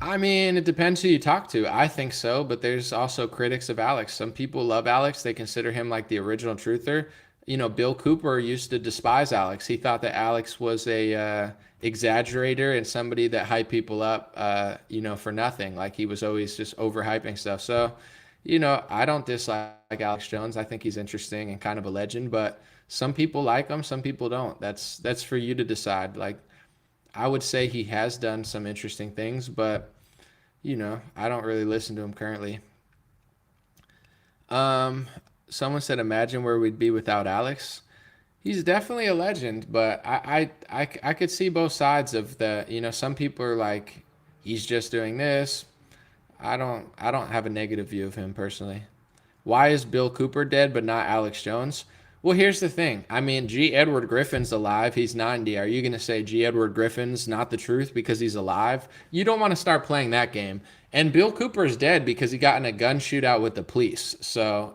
I mean, it depends who you talk to. I think so, but there's also critics of Alex. Some people love Alex. They consider him like the original truther. Bill Cooper used to despise Alex. He thought that Alex was a exaggerator and somebody that hyped people up, for nothing. Like he was always just overhyping stuff. So, I don't dislike Alex Jones. I think he's interesting and kind of a legend, but some people like him, some people don't. That's for you to decide. Like, I would say he has done some interesting things, but I don't really listen to him currently. Someone said, imagine where we'd be without Alex. He's definitely a legend, but I could see both sides of the, some people are like, he's just doing this. I don't have a negative view of him personally. Why is Bill Cooper dead but not Alex Jones? Well, here's the thing. I mean, G. Edward Griffin's alive. He's 90. Are you going to say G. Edward Griffin's not the truth because he's alive? You don't want to start playing that game. And Bill Cooper is dead because he got in a gun shootout with the police. So,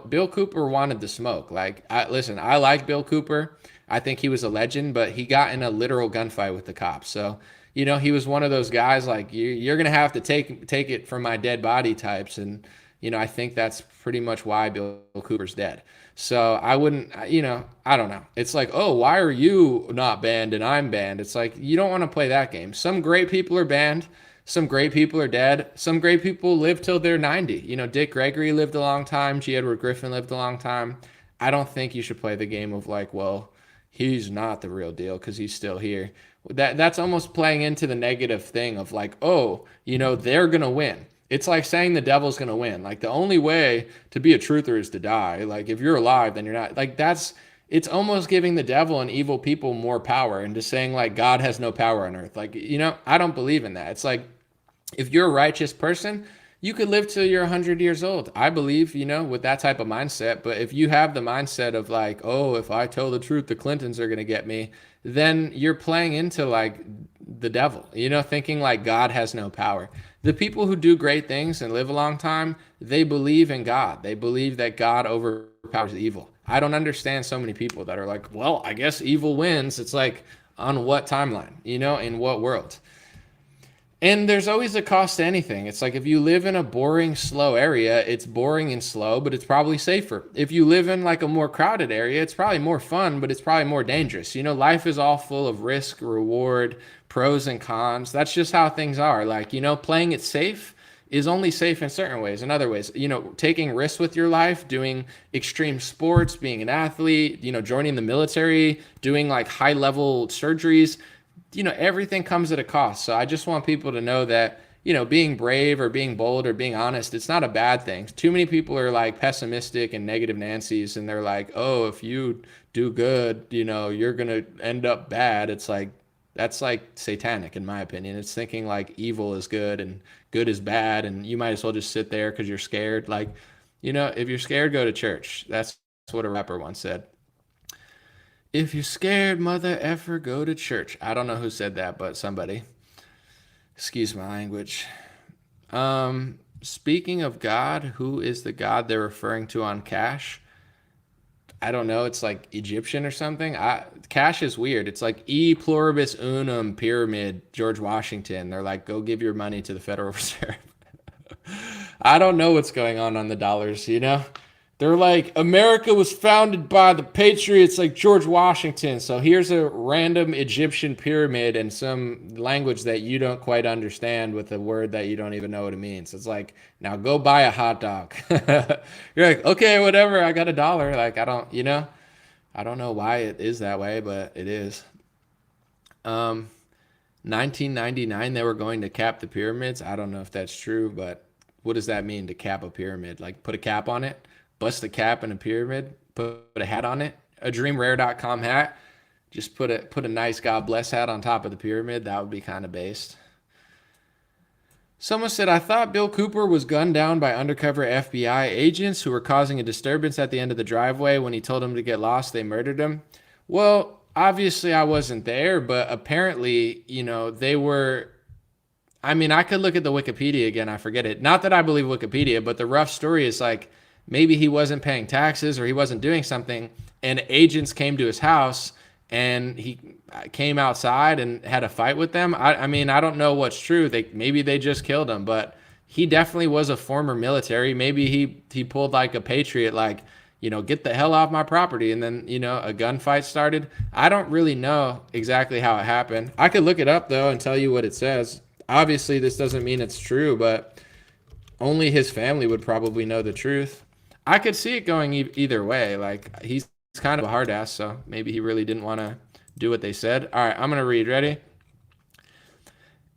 Bill Cooper wanted the smoke. Like, listen, I like Bill Cooper. I think he was a legend, but he got in a literal gunfight with the cops. So, he was one of those guys like, you're going to have to take it from my dead body types. And, I think that's pretty much why Bill Cooper's dead. So I wouldn't, I don't know. It's like, oh, why are you not banned and I'm banned? It's like, you don't want to play that game. Some great people are banned. Some great people are dead. Some great people live till they're 90. Dick Gregory lived a long time. G. Edward Griffin lived a long time. I don't think you should play the game of like, well, he's not the real deal because he's still here. That's almost playing into the negative thing of like, oh, they're going to win. It's like saying the devil's going to win. Like the only way to be a truther is to die. Like if you're alive, then you're not. Like it's almost giving the devil and evil people more power and just saying like God has no power on earth. Like, I don't believe in that. It's like if you're a righteous person, you could live till you're 100 years old. I believe, with that type of mindset. But if you have the mindset of like, oh, if I tell the truth, the Clintons are going to get me, then you're playing into like the devil, thinking like God has no power. The people who do great things and live a long time, they believe in God. They believe that God overpowers evil. I don't understand so many people that are like, well, I guess evil wins. It's like, on what timeline, in what world? And there's always a cost to anything. It's like if you live in a boring, slow area, it's boring and slow, but it's probably safer. If you live in like a more crowded area, it's probably more fun, but it's probably more dangerous. Life is all full of risk, reward, pros and cons. That's just how things are. Like, playing it safe is only safe in certain ways. In other ways, taking risks with your life, doing extreme sports, being an athlete, joining the military, doing like high level surgeries, everything comes at a cost. So I just want people to know that, being brave or being bold or being honest, it's not a bad thing. Too many people are like pessimistic and negative Nancy's and they're like, oh, if you do good, you're going to end up bad. It's like, that's like satanic in my opinion. It's thinking like evil is good and good is bad. And you might as well just sit there because you're scared. Like, if you're scared, go to church. That's what a rapper once said. If you're scared, mother effer, go to church. I don't know who said that, but somebody. Excuse my language. Speaking of God, who is the God they're referring to on Cash? I don't know. It's like Egyptian or something. Cash is weird. It's like E pluribus unum pyramid, George Washington. They're like, go give your money to the Federal Reserve. I don't know what's going on the dollars, They're like, America was founded by the patriots like George Washington. So here's a random Egyptian pyramid and some language that you don't quite understand with a word that you don't even know what it means. It's like, now go buy a hot dog. You're like, okay, whatever. I got $1. Like, I don't know why it is that way, but it is. 1999, they were going to cap the pyramids. I don't know if that's true, but what does that mean to cap a pyramid? Like put a cap on it? Bust a cap in a pyramid, put a hat on it, a dreamrare.com hat, just put a nice God bless hat on top of the pyramid. That would be kind of based. Someone said, I thought Bill Cooper was gunned down by undercover FBI agents who were causing a disturbance at the end of the driveway. When he told them to get lost, they murdered him. Well, obviously I wasn't there, but apparently, they were. I mean, I could look at the Wikipedia again. I forget it. Not that I believe Wikipedia, but the rough story is like, maybe he wasn't paying taxes or he wasn't doing something, and agents came to his house and he came outside and had a fight with them. I mean, I don't know what's true. Maybe they just killed him, but he definitely was a former military. Maybe he pulled like a patriot, like, get the hell off my property. And then, a gunfight started. I don't really know exactly how it happened. I could look it up though and tell you what it says. Obviously this doesn't mean it's true, but only his family would probably know the truth. I could see it going either way. Like, he's kind of a hard ass, so maybe he really didn't want to do what they said. All right, I'm going to read. Ready?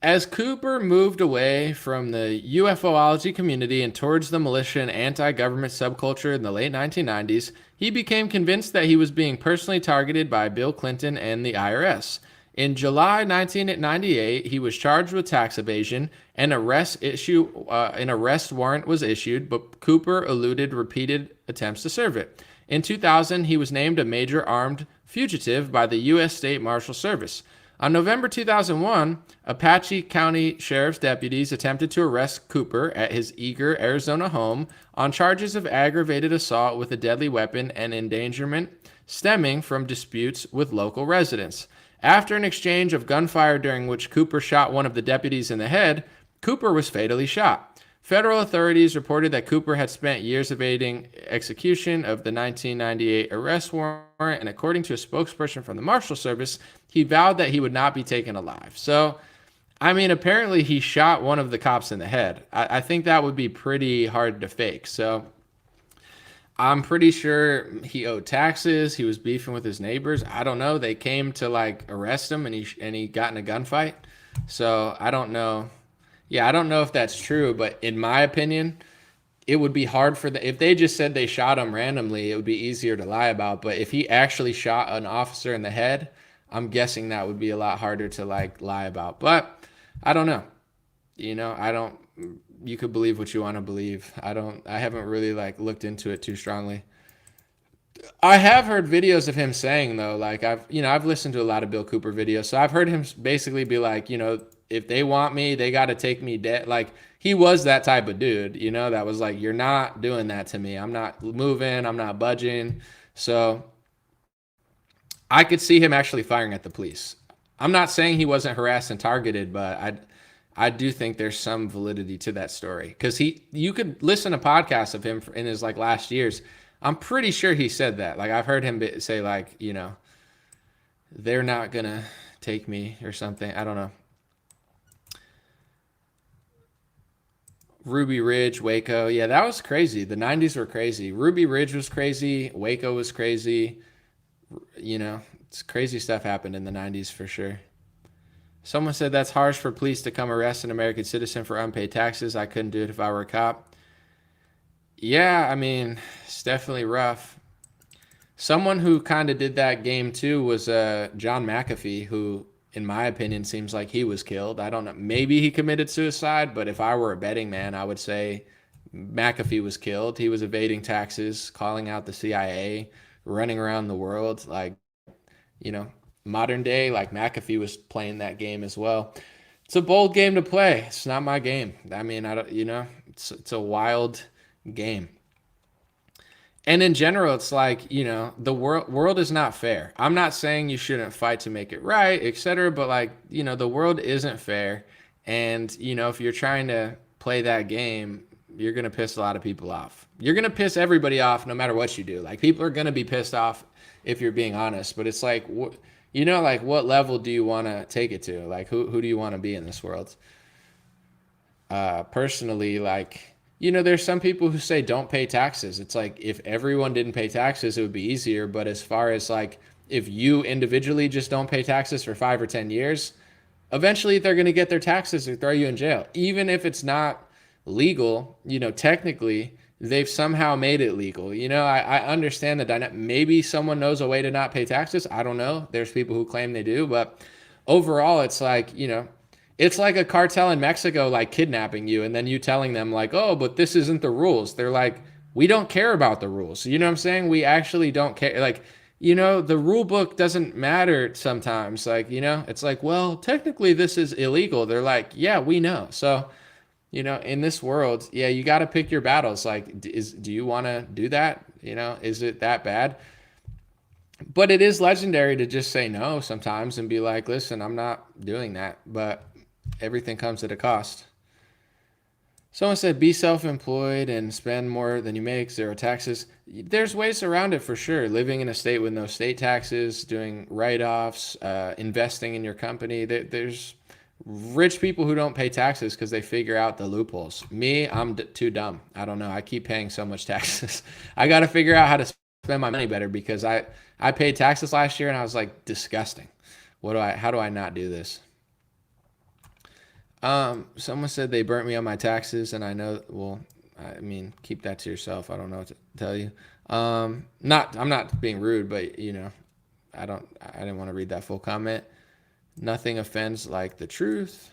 As Cooper moved away from the UFOlogy community and towards the militia and anti-government subculture in the late 1990s, he became convinced that he was being personally targeted by Bill Clinton and the IRS. In July 1998, he was charged with tax evasion. An arrest warrant was issued, but Cooper eluded repeated attempts to serve it. In 2000, he was named a major armed fugitive by the U.S. State Marshal Service. On November 2001, Apache County Sheriff's deputies attempted to arrest Cooper at his Eager, Arizona home on charges of aggravated assault with a deadly weapon and endangerment stemming from disputes with local residents. After an exchange of gunfire during which Cooper shot one of the deputies in the head, Cooper was fatally shot. Federal authorities reported that Cooper had spent years evading execution of the 1998 arrest warrant, and according to a spokesperson from the Marshal Service, he vowed that he would not be taken alive. So, I mean, apparently he shot one of the cops in the head. I think that would be pretty hard to fake. So, I'm pretty sure he owed taxes. He was beefing with his neighbors. I don't know. They came to like arrest him and he got in a gunfight. So I don't know. Yeah, I don't know if that's true, but in my opinion, it would be hard for if they just said they shot him randomly, it would be easier to lie about. But if he actually shot an officer in the head, I'm guessing that would be a lot harder to like lie about. But I don't know. You could believe what you want to believe. I haven't really like looked into it too strongly. I have heard videos of him saying though, like I've listened to a lot of Bill Cooper videos. So I've heard him basically be like, if they want me, they got to take me dead. Like he was that type of dude, that was like, you're not doing that to me. I'm not moving. I'm not budging. So I could see him actually firing at the police. I'm not saying he wasn't harassed and targeted, but I do think there's some validity to that story because you could listen to podcasts of him in his like last years. I'm pretty sure he said that. Like I've heard him say like, they're not gonna take me or something. I don't know. Ruby Ridge, Waco. Yeah, that was crazy. The 90s were crazy. Ruby Ridge was crazy. Waco was crazy. It's crazy stuff happened in the 90s for sure. Someone said that's harsh for police to come arrest an American citizen for unpaid taxes. I couldn't do it if I were a cop. Yeah, I mean, it's definitely rough. Someone who kind of did that game too was John McAfee, who, in my opinion, seems like he was killed. I don't know. Maybe he committed suicide, but if I were a betting man, I would say McAfee was killed. He was evading taxes, calling out the CIA, running around the world. Like, modern day, like McAfee was playing that game as well. It's a bold game to play. It's not my game. I mean, it's a wild game. And in general, it's like, the world is not fair. I'm not saying you shouldn't fight to make it right, etc. But like, the world isn't fair. And, if you're trying to play that game, you're going to piss a lot of people off. you're going to piss everybody off no matter what you do. Like, people are going to be pissed off if you're being honest, but it's like, you know, like, what level do you want to take it to? Like, who do you want to be in this world? Personally, like, you know, there's some people who say don't pay taxes. It's like, if everyone didn't pay taxes, it would be easier. But as far as like, if you individually just don't pay taxes for 5 or 10 years, eventually they're going to get their taxes or throw you in jail. Even if it's not legal, you know, technically they've somehow made it legal. You know, I understand the dynamic. Maybe someone knows a way to not pay taxes. I don't know. There's people who claim they do, but overall it's like, you know, it's like a cartel in Mexico, like kidnapping you, and then you telling them like, oh, but this isn't the rules. They're like, we don't care about the rules. You know what I'm saying? We actually don't care. Like, you know, the rule book doesn't matter sometimes. Like, you know, it's like, well, technically this is illegal. They're like, yeah, we know. So, you know, in this world, yeah, you got to pick your battles. Like, do you want to do that? You know, is it that bad? But it is legendary to just say no sometimes and be like, listen, I'm not doing that. But everything comes at a cost. Someone said, be self-employed and spend more than you make, zero taxes. There's ways around it for sure. Living in a state with no state taxes, doing write-offs, investing in your company. There's rich people who don't pay taxes because they figure out the loopholes. Me, I'm too dumb. I don't know. I keep paying so much taxes. I got to figure out how to spend my money better because I paid taxes last year and I was like, disgusting. How do I not do this? Someone said they burnt me on my taxes, and I know, well, I mean, keep that to yourself. I don't know what to tell you. I'm not being rude, but you know, I didn't want to read that full comment. Nothing offends like the truth.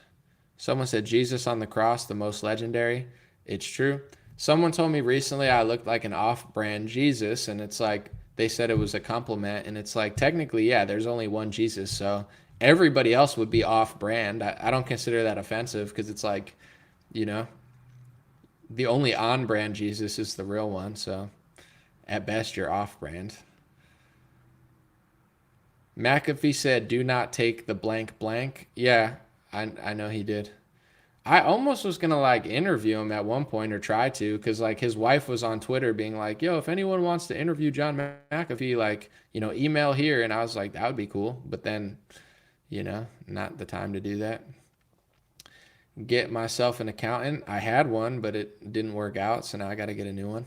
Someone said Jesus on the cross, the most legendary. It's true. Someone told me recently I looked like an off-brand Jesus, and it's like, they said it was a compliment, and it's like, technically, yeah, there's only one Jesus, so everybody else would be off-brand. I don't consider that offensive because it's like, you know, the only on-brand Jesus is the real one. So at best, you're off-brand. McAfee said, do not take the blank blank. Yeah, I know he did. I almost was going to like interview him at one point or try to because like his wife was on Twitter being like, yo, if anyone wants to interview John McAfee, like, you know, email here. And I was like, that would be cool. But then, you know, not the time to do that. Get myself an accountant. I had one, but it didn't work out. So now I got to get a new one.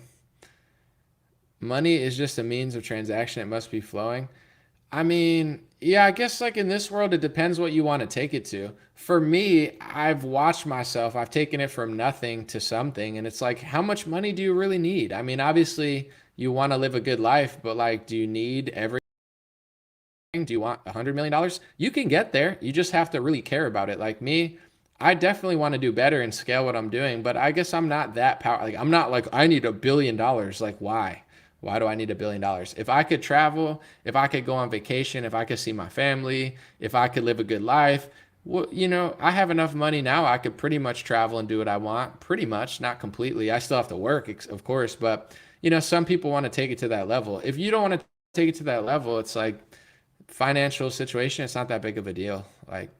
Money is just a means of transaction. It must be flowing. I mean, yeah, I guess like in this world, it depends what you want to take it to. For me, I've watched myself. I've taken it from nothing to something. And it's like, how much money do you really need? I mean, obviously you want to live a good life, but like, do you need everything? Do you want $100 million? You can get there. You just have to really care about it. Like me, I definitely want to do better and scale what I'm doing, but I guess I'm not that like, I'm not like, I need $1 billion. Like, why? Why do I need $1 billion? If I could travel, if I could go on vacation, if I could see my family, if I could live a good life, well, you know, I have enough money now. I could pretty much travel and do what I want. Pretty much, not completely. I still have to work, of course, but you know, some people want to take it to that level. If you don't want to take it to that level, it's like financial situation. It's not that big of a deal. Like,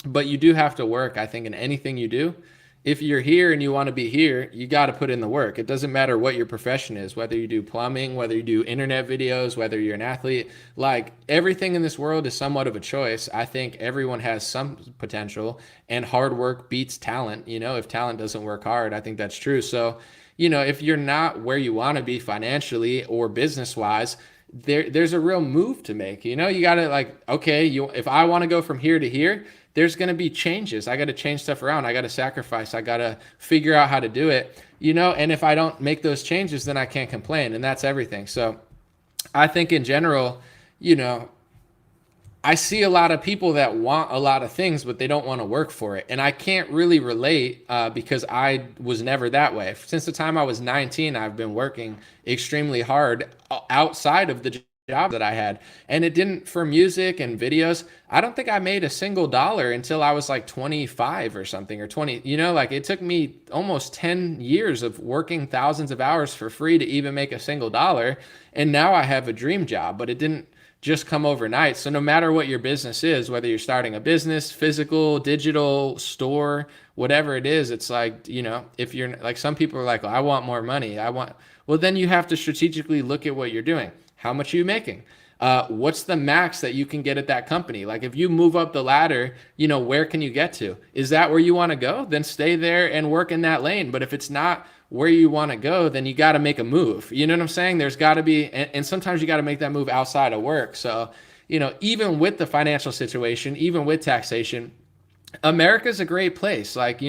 but you do have to work. I think in anything you do, if you're here and you want to be here, you got to put in the work. It doesn't matter what your profession is, whether you do plumbing, whether you do internet videos, whether you're an athlete, like everything in this world is somewhat of a choice. I think everyone has some potential and hard work beats talent. You know, if talent doesn't work hard, I think that's true. So, you know, if you're not where you want to be financially or business wise, there's a real move to make. You know, you got to like, okay, if I want to go from here to here, there's going to be changes. I got to change stuff around. I got to sacrifice. I got to figure out how to do it, you know, and if I don't make those changes, then I can't complain. And that's everything. So I think in general, you know, I see a lot of people that want a lot of things, but they don't want to work for it. And I can't really relate because I was never that way. Since the time I was 19, I've been working extremely hard outside of the job that I had. And it didn't, for music and videos, I don't think I made a single dollar until I was like 25 or something, or 20, you know, like it took me almost 10 years of working thousands of hours for free to even make a single dollar. And now I have a dream job, but it didn't just come overnight. So no matter what your business is, whether you're starting a business, physical, digital, store, whatever it is, it's like, if you're like, some people are like, well, I want more money. Well, then you have to strategically look at what you're doing. How much are you making? What's the max that you can get at that company? Like if you move up the ladder, where can you get to? Is that where you want to go? Then stay there and work in that lane. But if it's not where you want to go, then you got to make a move. You know what I'm saying? There's got to be, and sometimes you got to make that move outside of work. So, even with the financial situation, even with taxation, America's a great place. Like,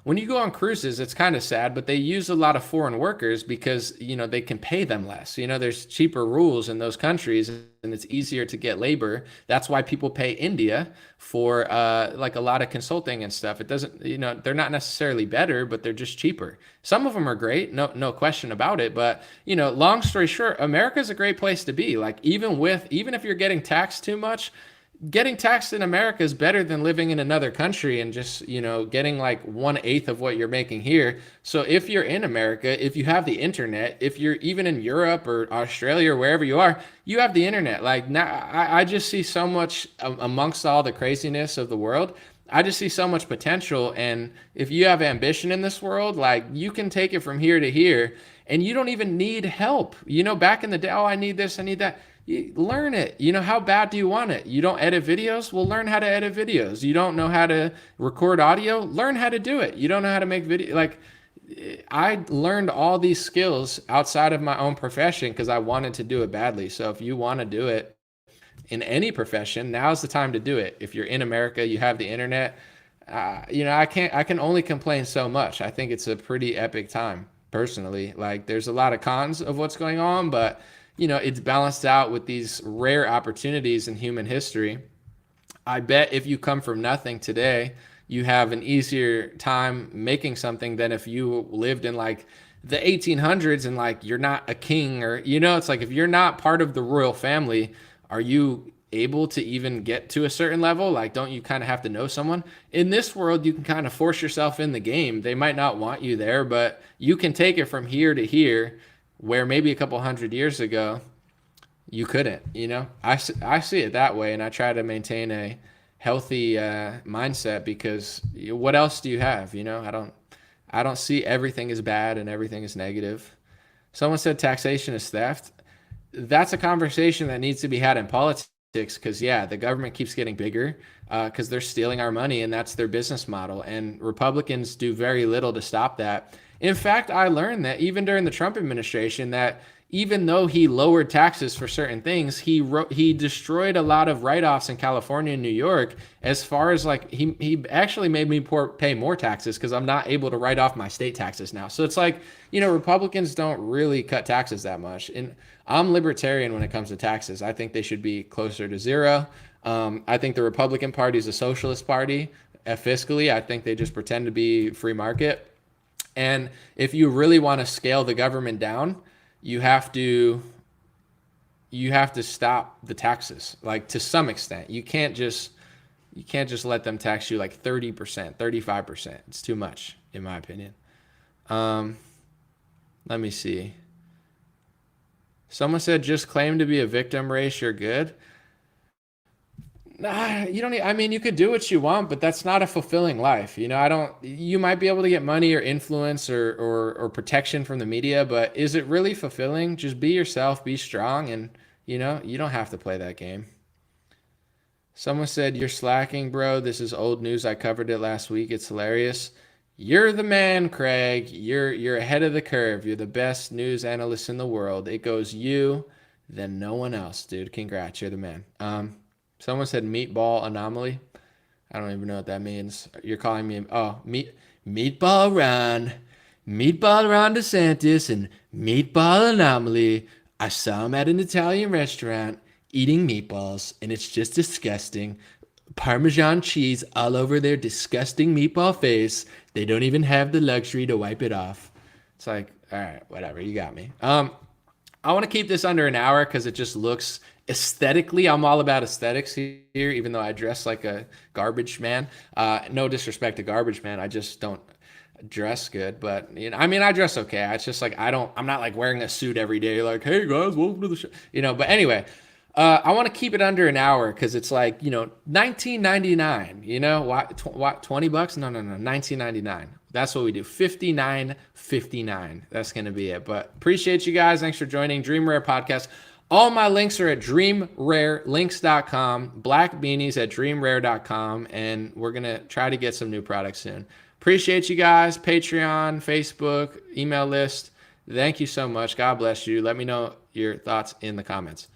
when you go on cruises, it's kind of sad, but they use a lot of foreign workers because, they can pay them less. There's cheaper rules in those countries and it's easier to get labor. That's why people pay India for like a lot of consulting and stuff. It doesn't, they're not necessarily better, but they're just cheaper. Some of them are great, no question about it. But, long story short, America's a great place to be. Like even if you're getting taxed too much, getting taxed in America is better than living in another country and just, getting like 1/8 of what you're making here. So if you're in America, if you have the internet, if you're even in Europe or Australia or wherever you are, you have the internet. Like now, I just see so much amongst all the craziness of the world. I just see so much potential. And if you have ambition in this world, like you can take it from here to here and you don't even need help. Back in the day, oh, I need this, I need that. You learn it. How bad do you want it? You don't edit videos? Well, learn how to edit videos. You don't know how to record audio? Learn how to do it. You don't know how to make video. Like I learned all these skills outside of my own profession because I wanted to do it badly. So if you want to do it in any profession, now's the time to do it. If you're in America, you have the internet. I can only complain so much. I think it's a pretty epic time personally. Like there's a lot of cons of what's going on, but it's balanced out with these rare opportunities in human history. I bet if you come from nothing today, you have an easier time making something than if you lived in like the 1800s and like you're not a king or, it's like if you're not part of the royal family, are you able to even get to a certain level? Like, don't you kind of have to know someone? In this world, you can kind of force yourself in the game. They might not want you there, but you can take it from here to here, where maybe a couple hundred years ago you couldn't. I see it that way, and I try to maintain a healthy mindset because what else do you have? I don't see everything is bad and everything is negative. Someone said taxation is theft. That's a conversation that needs to be had in politics because the government keeps getting bigger because they're stealing our money and that's their business model, and Republicans do very little to stop that. In fact, I learned that even during the Trump administration, that even though he lowered taxes for certain things, he destroyed a lot of write-offs in California and New York. As far as like he actually made me pay more taxes because I'm not able to write off my state taxes now. So it's like, Republicans don't really cut taxes that much. And I'm libertarian when it comes to taxes. I think they should be closer to zero. I think the Republican Party is a socialist party. Fiscally, I think they just pretend to be free market. And if you really want to scale the government down, you have to stop the taxes, like to some extent. You can't just let them tax you like 30%, 35%. It's too much, in my opinion. Let me see. Someone said, just claim to be a victim race, you're good. Nah, you don't need, you could do what you want, but that's not a fulfilling life. You might be able to get money or influence or protection from the media, but is it really fulfilling? Just be yourself, be strong, and you don't have to play that game. Someone said, you're slacking, bro. This is old news. I covered it last week. It's hilarious. You're the man, Craig. You're ahead of the curve. You're the best news analyst in the world. It goes you, then no one else, dude. Congrats. You're the man. Someone said meatball anomaly. I don't even know what that means. You're calling me, meatball Ron DeSantis and meatball anomaly. I saw him at an Italian restaurant eating meatballs, and it's just disgusting. Parmesan cheese all over their disgusting meatball face. They don't even have the luxury to wipe it off. It's like, all right, whatever, you got me. I want to keep this under an hour because it just looks aesthetically, I'm all about aesthetics here, even though I dress like a garbage man. No disrespect to garbage man. I just don't dress good, but I dress okay. It's just like, I'm not like wearing a suit every day. Like, hey guys, welcome to the show, but anyway, I want to keep it under an hour because it's like, $19.99, $20? No, $19.99. That's what we do. $59.59. That's going to be it. But appreciate you guys. Thanks for joining Dream Rare Podcast. All my links are at dreamrarelinks.com, black beanies at dreamrare.com, and we're going to try to get some new products soon. Appreciate you guys. Patreon, Facebook, email list. Thank you so much. God bless you. Let me know your thoughts in the comments.